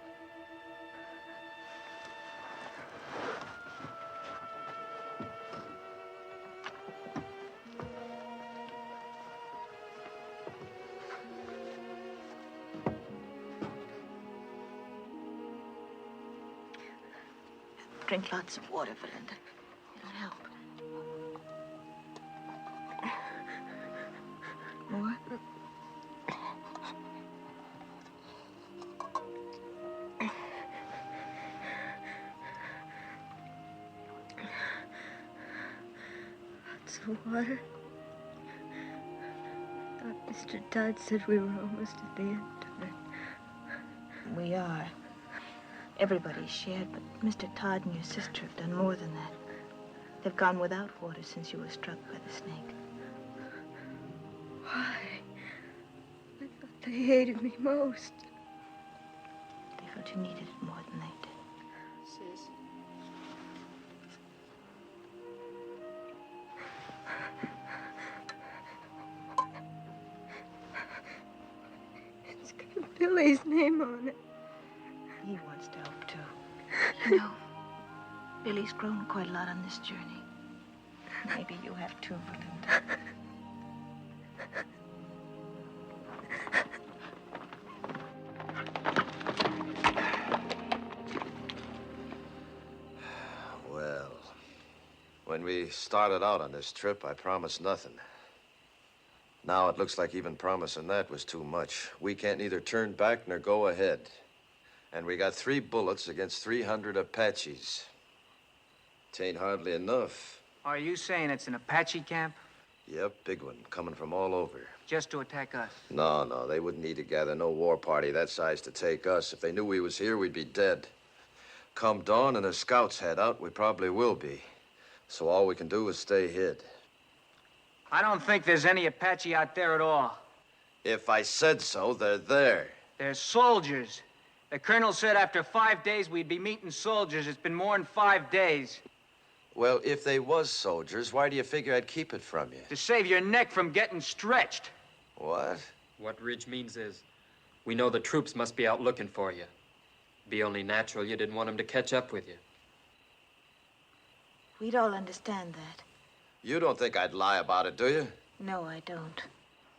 Drink lots of water, Belinda. It'll help. More? Lots of water. I thought Mr. Todd said we were almost at the end of it. We are. Everybody's shared, but Mr. Todd and your sister have done more than that. They've gone without water since you were struck by the snake. Why? I thought they hated me most. They felt you needed it more than they did. Sis. It's got Billy's name on it. He wants to help, too. You know, Billy's grown quite a lot on this journey. Maybe you have, too, Belinda. Well, when we started out on this trip, I promised nothing. Now it looks like even promising that was too much. We can't neither turn back nor go ahead. And we got 3 bullets against 300 Apaches. Tain't hardly enough. Are you saying it's an Apache camp? Yep, big one, coming from all over. Just to attack us? No, they wouldn't need to gather no war party that size to take us. If they knew we was here, we'd be dead. Come dawn and the scouts head out, we probably will be. So all we can do is stay hid. I don't think there's any Apache out there at all. If I said so, they're there. They're soldiers. The colonel said after 5 days we'd be meeting soldiers. It's been more than 5 days. Well, if they was soldiers, why do you figure I'd keep it from you? To save your neck from getting stretched. What? What Ridge means is, we know the troops must be out looking for you. Be only natural you didn't want them to catch up with you. We'd all understand that. You don't think I'd lie about it, do you? No, I don't.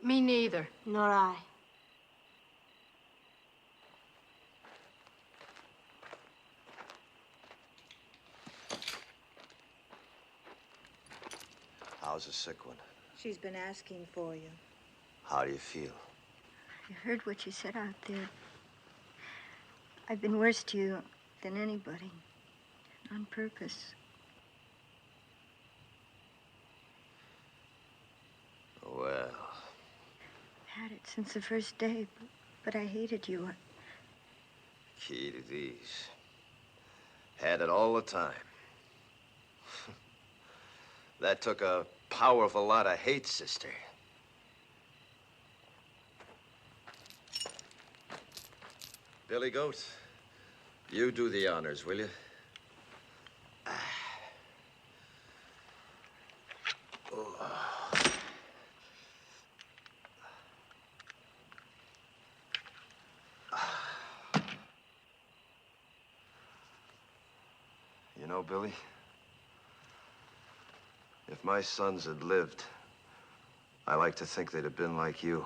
Me neither. Nor I. How's the sick one? She's been asking for you. How do you feel? I heard what you said out there. I've been worse to you than anybody. On purpose. Well. Had it since the first day, but I hated you. Key to these. Had it all the time. That took a powerful lot of hate, sister. Billy Goat, you do the honors, will you? You know, Billy, if my sons had lived, I like to think they'd have been like you.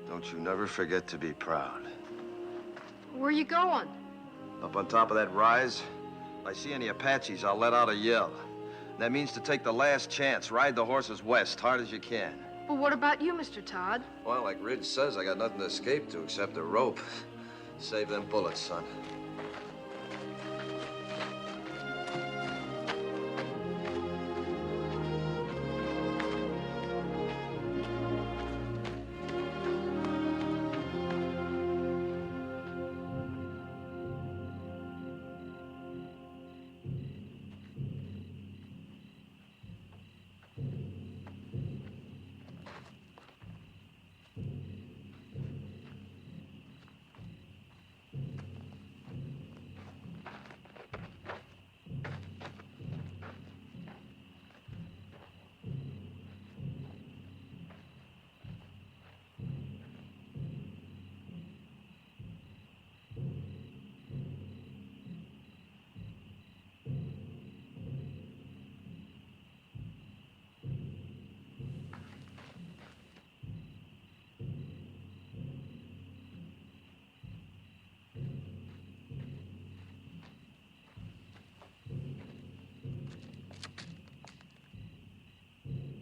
Don't you never forget to be proud. Where are you going? Up on top of that rise, if I see any Apaches, I'll let out a yell. That means to take the last chance, ride the horses west, hard as you can. Well, what about you, Mr. Todd? Well, like Ridge says, I got nothing to escape to except a rope. Save them bullets, son.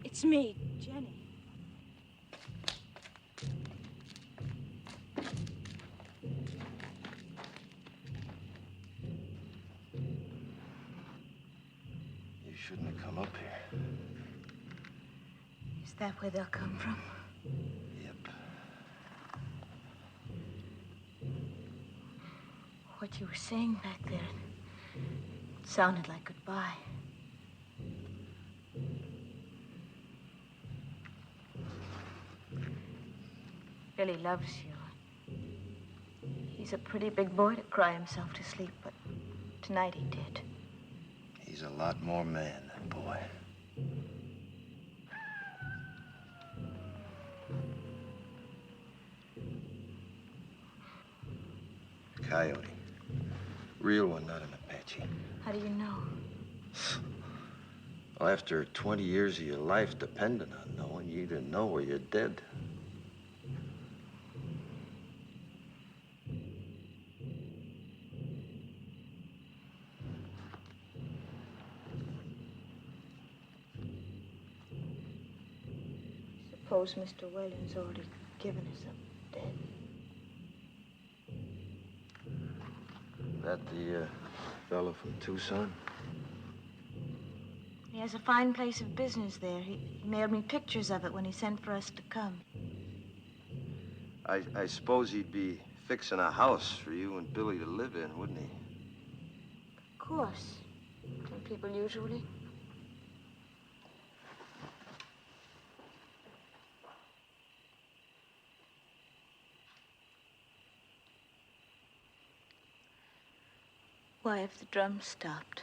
It's me, Jenny. You shouldn't have come up here. Is that where they'll come from? Yep. What you were saying back there, it sounded like goodbye. Billy loves you. He's a pretty big boy to cry himself to sleep, but tonight he did. He's a lot more man than boy. Coyote. Real one, not an Apache. How do you know? Well, after 20 years of your life depending on knowing, you either know or you're dead. Suppose Mr. Whalen's already given us up dead. That the fellow from Tucson? He has a fine place of business there. He mailed me pictures of it when he sent for us to come. I suppose he'd be fixing a house for you and Billy to live in, wouldn't he? Of course. Don't people usually? Why have the drums stopped?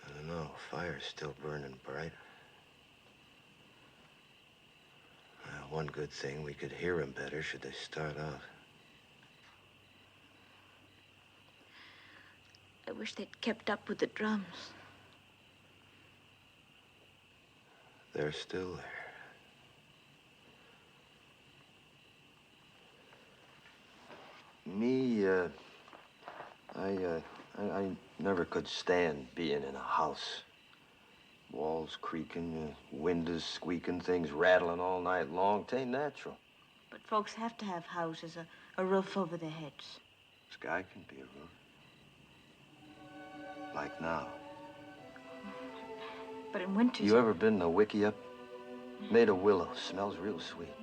I don't know. Fire's still burning bright. One good thing, we could hear them better should they start out. I wish they'd kept up with the drums. They're still there. Me, I never could stand being in a house. Walls creaking, windows squeaking, things rattling all night long. 'Tain't natural. But folks have to have houses, a roof over their heads. Sky can be a roof. Like now. But in winter... You ever been to Wickiup? Made of willow. Smells real sweet.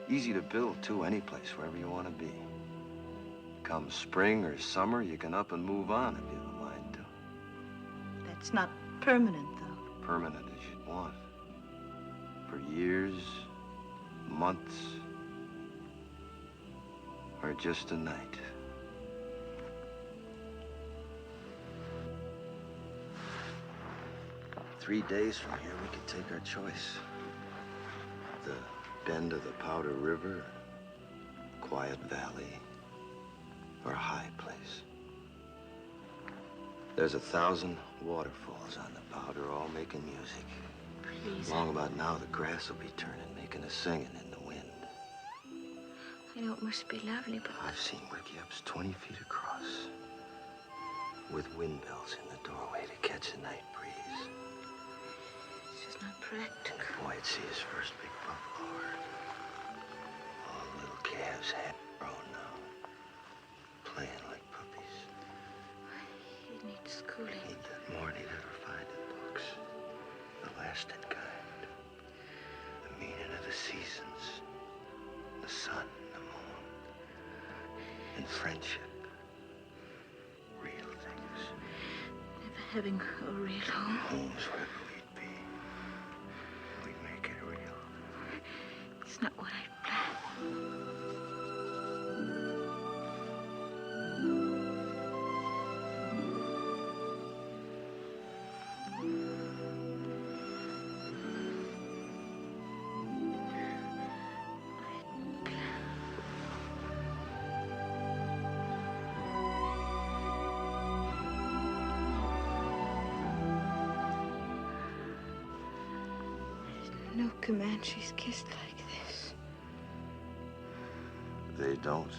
Easy to build, too, any place, wherever you want to be. Come spring or summer, you can up and move on if you don't mind to. That's not permanent, though. Permanent as you'd want. For years, months, or just a night. Three days from here, we could take our choice. The bend of the Powder River, quiet valley, or a high place. There's 1,000 waterfalls on the Powder, all making music. Please. Long about now, the grass will be turning, making a singing in the wind. I know it must be lovely, but... I've seen Wickiups 20 feet across, with windmills in the doorway to catch a night breeze. It's just not practical. And the boy would see his first big buffalo herd. All the little calves half grown now, playing like puppies. He'd need schooling. Need that more than he'd ever find in books. The lasting kind. The meaning of the seasons. The sun, the moon. And friendship. Real things. Never having a real home. Homes wherever we'd be. We'd make it real. It's not what I planned. No Comanches kissed like this. They don't.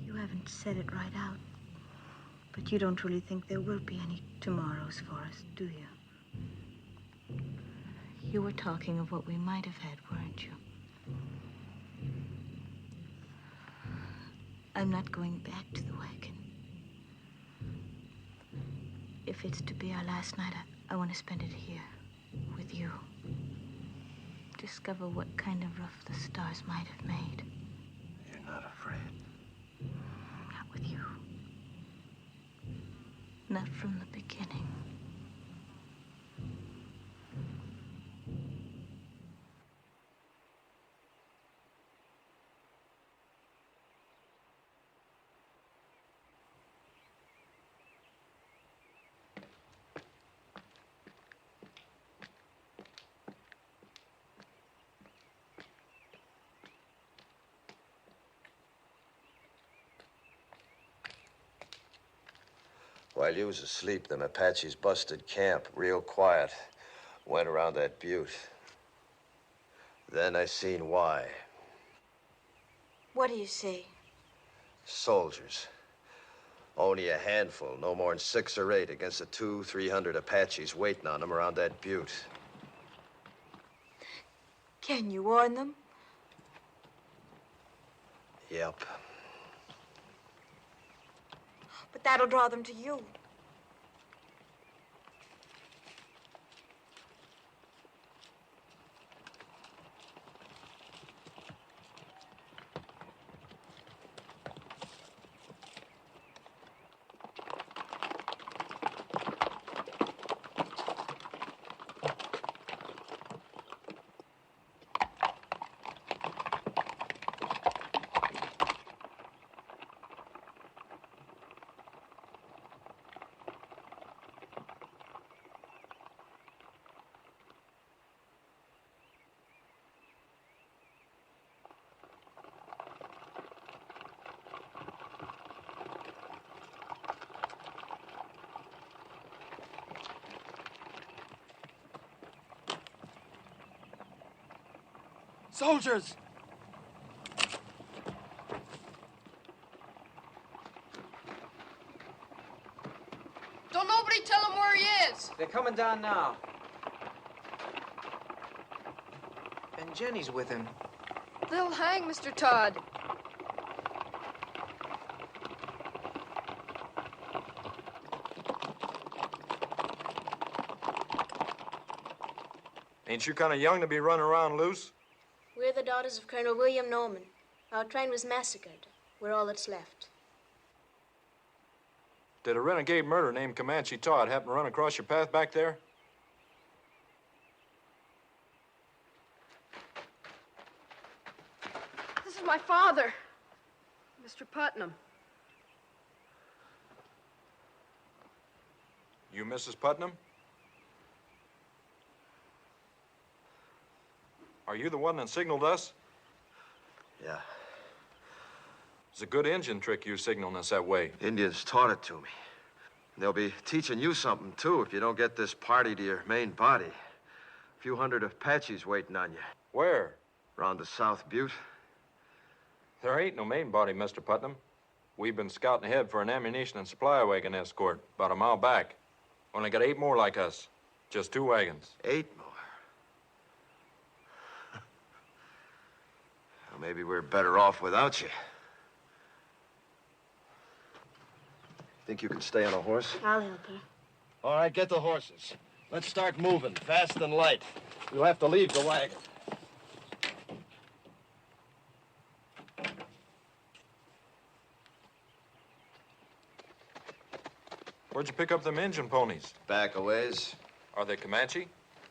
You haven't said it right out. But you don't really think there will be any tomorrows for us, do you? You were talking of what we might have had, weren't you? I'm not going back to the wagon. If it's to be our last night, I want to spend it here, with you. Discover what kind of roof the stars might have made. You're not afraid. Not with you. Not from the beginning. While you was asleep, them Apaches busted camp, real quiet. Went around that butte. Then I seen why. What do you see? Soldiers. Only a handful, no more than 6 or 8 against the 200-300 Apaches waiting on them around that butte. Can you warn them? Yep. That'll draw them to you. Soldiers! Don't nobody tell him where he is. They're coming down now. And Jenny's with him. They'll hang Mr. Todd. Ain't you kind of young to be running around loose? We're the daughters of Colonel William Norman. Our train was massacred. We're all that's left. Did a renegade murderer named Comanche Todd happen to run across your path back there? This is my father, Mr. Putnam. You Mrs. Putnam? Are you the one that signaled us? Yeah. It's a good engine trick you signaling us that way. Indians taught it to me. They'll be teaching you something, too, if you don't get this party to your main body. A few hundred Apaches waiting on you. Where? Around the South Butte. There ain't no main body, Mr. Putnam. We've been scouting ahead for an ammunition and supply wagon escort about a mile back. Only got 8 more like us. Just 2 wagons. 8 more? Well, maybe we're better off without you. Think you can stay on a horse? I'll help her. All right, get the horses. Let's start moving, fast and light. We'll have to leave the wagon. Where'd you pick up them engine ponies? Back a ways. Are they Comanche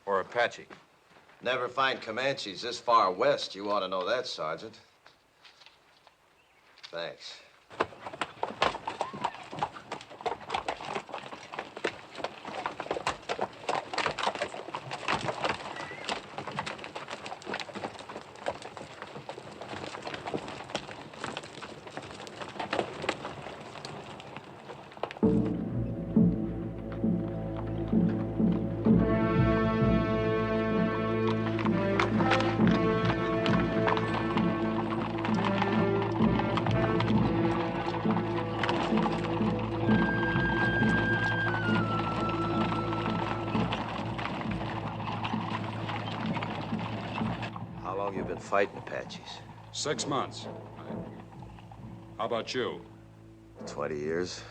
or Apache? Never find Comanches this far west. You ought to know that, Sergeant. Thanks. Fighting Apaches. 6 months. How about you? 20 years.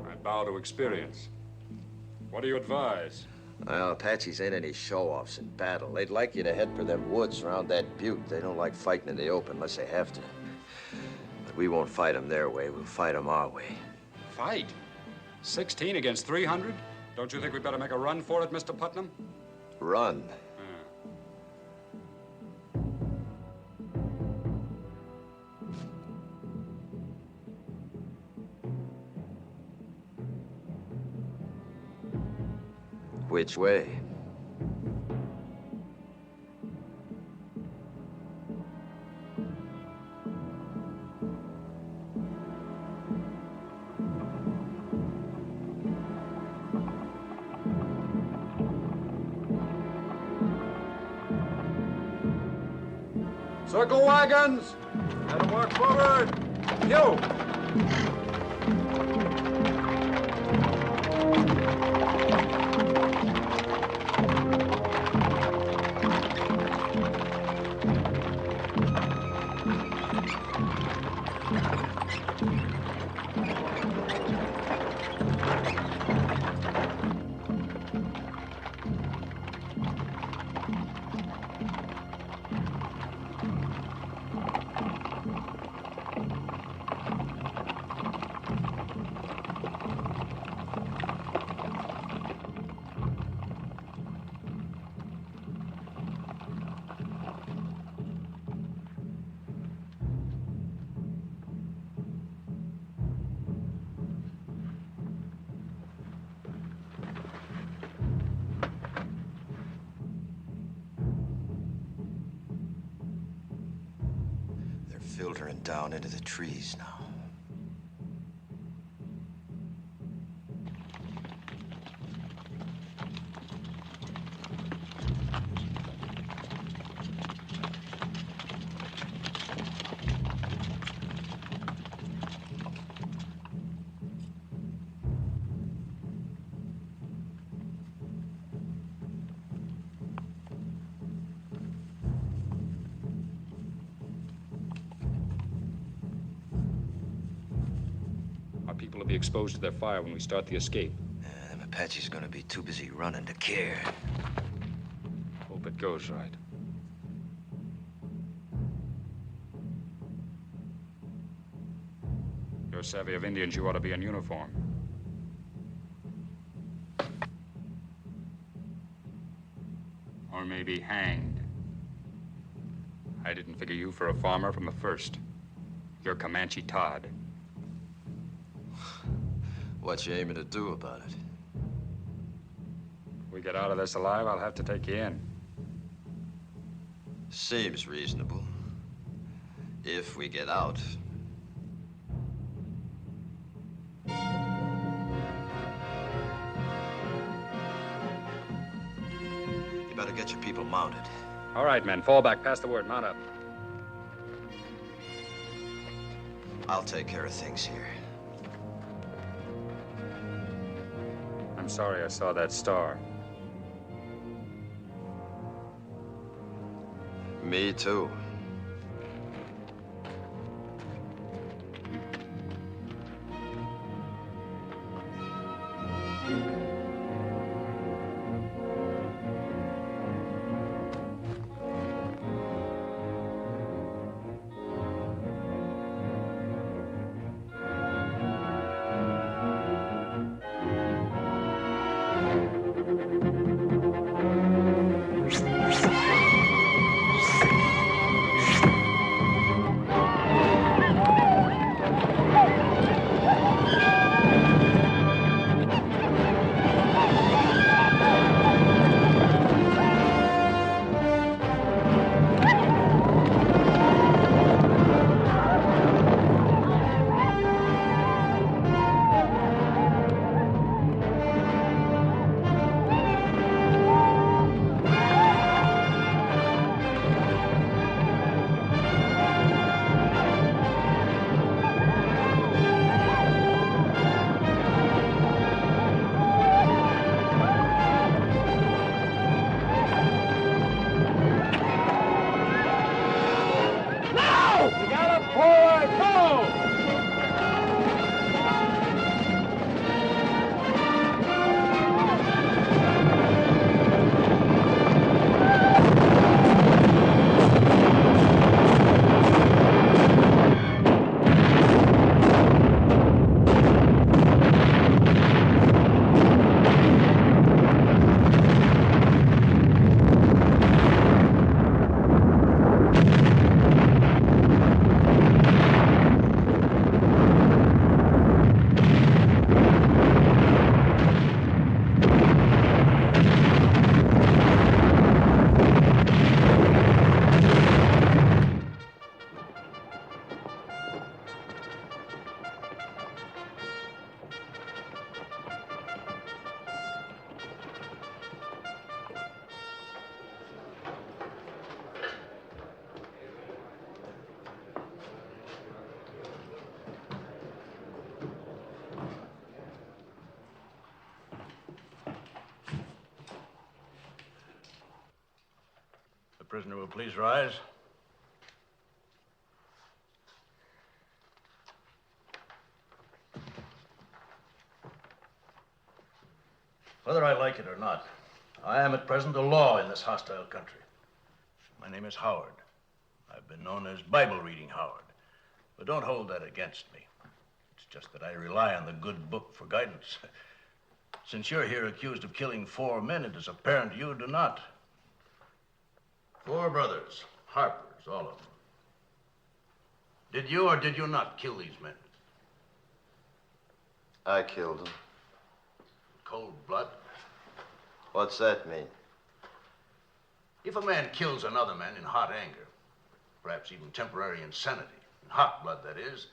I bow to experience. What do you advise? Well, Apaches ain't any show-offs in battle. They'd like you to head for them woods around that butte. They don't like fighting in the open unless they have to. But we won't fight them their way. We'll fight them our way. Fight? 16 against 300? Don't you think we better make a run for it, Mr. Putnam? Run? Which way? Circle wagons! Gotta work forward! You! filtering down into the trees now. People will be exposed to their fire when we start the escape. Them Apache's gonna be too busy running to care. Hope it goes right. You're savvy of Indians, you ought to be in uniform. Or maybe hanged. I didn't figure you for a farmer from the first. You're Comanche Todd. What you aiming to do about it? If we get out of this alive, I'll have to take you in. Seems reasonable. If we get out. You better get your people mounted. All right, men, fall back. Pass the word. Mount up. I'll take care of things here. I'm sorry I saw that star. Me too. Prisoner will please rise. Whether I like it or not, I am at present a law in this hostile country. My name is Howard. I've been known as Bible Reading Howard, but don't hold that against me. It's just that I rely on the good book for guidance. Since you're here accused of killing 4 men, it is apparent you do not. 4 brothers, Harpers, all of them. Did you or did you not kill these men? I killed them. Cold blood? What's that mean? If a man kills another man in hot anger, perhaps even temporary insanity, hot blood, that is,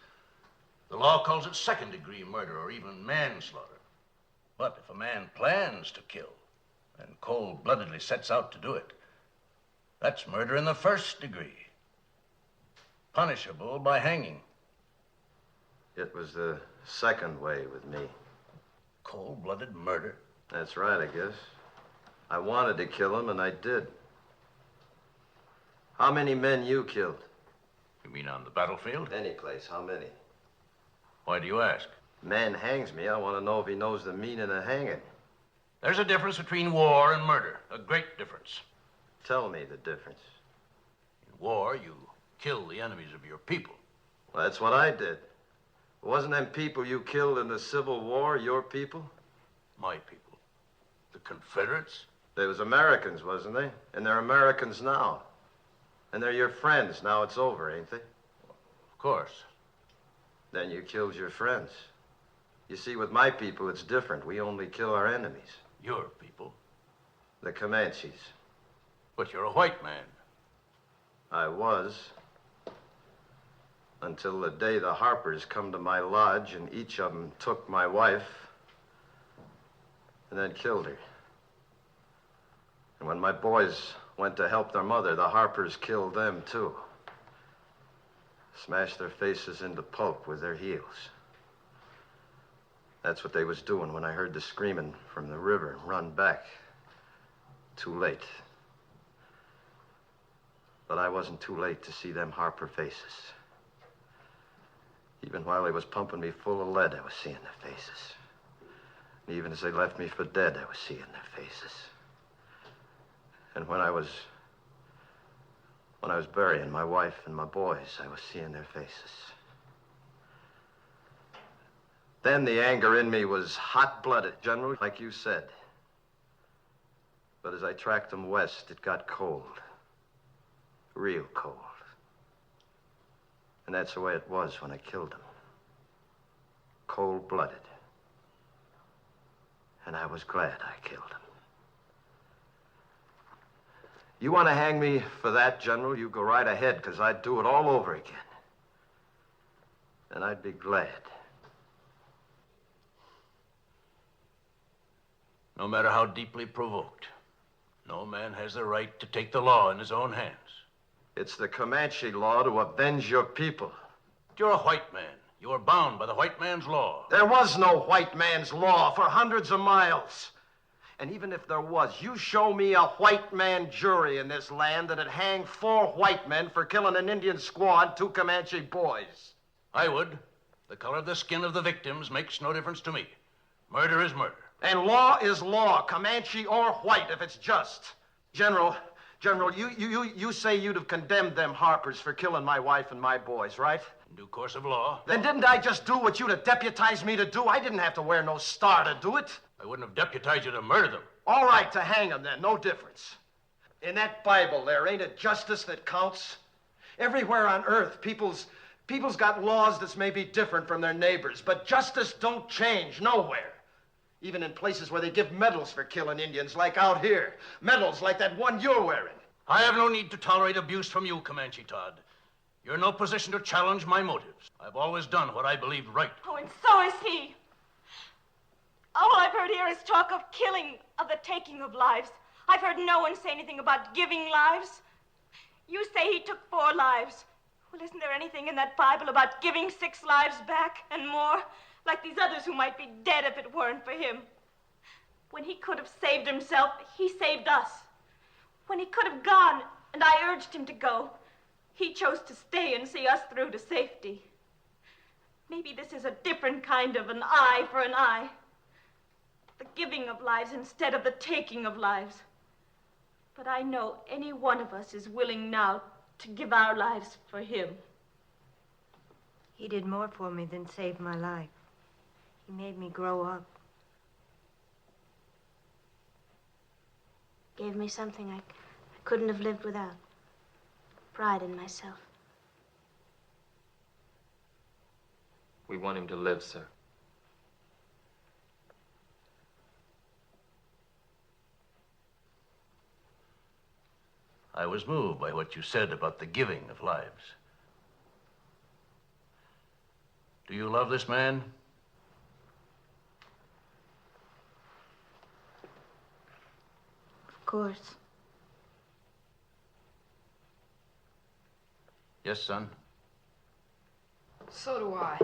the law calls it second-degree murder or even manslaughter. But if a man plans to kill and cold-bloodedly sets out to do it, that's murder in the first degree, punishable by hanging. It was the second way with me. Cold-blooded murder? That's right, I guess. I wanted to kill him, and I did. How many men you killed? You mean on the battlefield? Any place. How many? Why do you ask? Man hangs me. I want to know if he knows the meaning of hanging. There's a difference between war and murder. A great difference. Tell me the difference. In war, you kill the enemies of your people. Well, that's what I did. Wasn't them people you killed in the Civil War your people? My people. The Confederates? They was Americans, wasn't they? And they're Americans now. And they're your friends. Now it's over, ain't they? Of course. Then you killed your friends. You see, with my people, it's different. We only kill our enemies. Your people? The Comanches. But you're a white man. I was. Until the day the Harpers come to my lodge and each of them took my wife and then killed her. And when my boys went to help their mother, the Harpers killed them too. Smashed their faces into pulp with their heels. That's what they was doing when I heard the screaming from the river and run back. Too late. But I wasn't too late to see them Harper faces. Even while they was pumping me full of lead, I was seeing their faces. And even as they left me for dead, I was seeing their faces. And when I was burying my wife and my boys, I was seeing their faces. Then the anger in me was hot-blooded, General, like you said. But as I tracked them west, it got cold. Real cold. And that's the way it was when I killed them. Cold-blooded. And I was glad I killed them. You want to hang me for that, General? You go right ahead, because I'd do it all over again. And I'd be glad. No matter how deeply provoked, no man has the right to take the law in his own hands. It's the Comanche law to avenge your people. You're a white man. You are bound by the white man's law. There was no white man's law for hundreds of miles. And even if there was, you show me a white man jury in this land that'd hang 4 white men for killing an Indian squaw and 2 Comanche boys. I would. The color of the skin of the victims makes no difference to me. Murder is murder. And law is law, Comanche or white, if it's just. General, you say you'd have condemned them Harpers for killing my wife and my boys, right? In due course of law. Then didn't I just do what you'd have deputized me to do? I didn't have to wear no star to do it. I wouldn't have deputized you to murder them. All right, to hang them then, no difference. In that Bible there, ain't it justice that counts? Everywhere on earth, people's got laws that's maybe different from their neighbors, but justice don't change nowhere. Even in places where they give medals for killing Indians, like out here. Medals like that one you're wearing. I have no need to tolerate abuse from you, Comanche Todd. You're in no position to challenge my motives. I've always done what I believed right. Oh, and so is he. All I've heard here is talk of killing, of the taking of lives. I've heard no one say anything about giving lives. You say he took 4 lives. Well, isn't there anything in that Bible about giving 6 lives back and more? Like these others who might be dead if it weren't for him. When he could have saved himself, he saved us. When he could have gone, and I urged him to go, he chose to stay and see us through to safety. Maybe this is a different kind of an eye for an eye. The giving of lives instead of the taking of lives. But I know any one of us is willing now to give our lives for him. He did more for me than save my life. He made me grow up. Gave me something I couldn't have lived without. Pride in myself. We want him to live, sir. I was moved by what you said about the giving of lives. Do you love this man? Of course. Yes, son. So do I.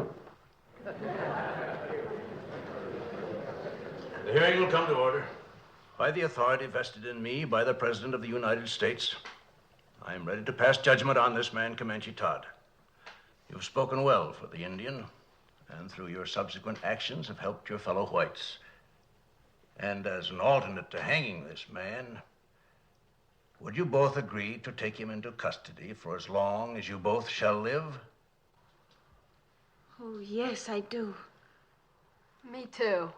The hearing will come to order. By the authority vested in me by the President of the United States, I am ready to pass judgment on this man, Comanche Todd. You've spoken well for the Indian, and through your subsequent actions have helped your fellow whites. And as an alternate to hanging this man, would you both agree to take him into custody for as long as you both shall live? Oh, yes, I do. Me too.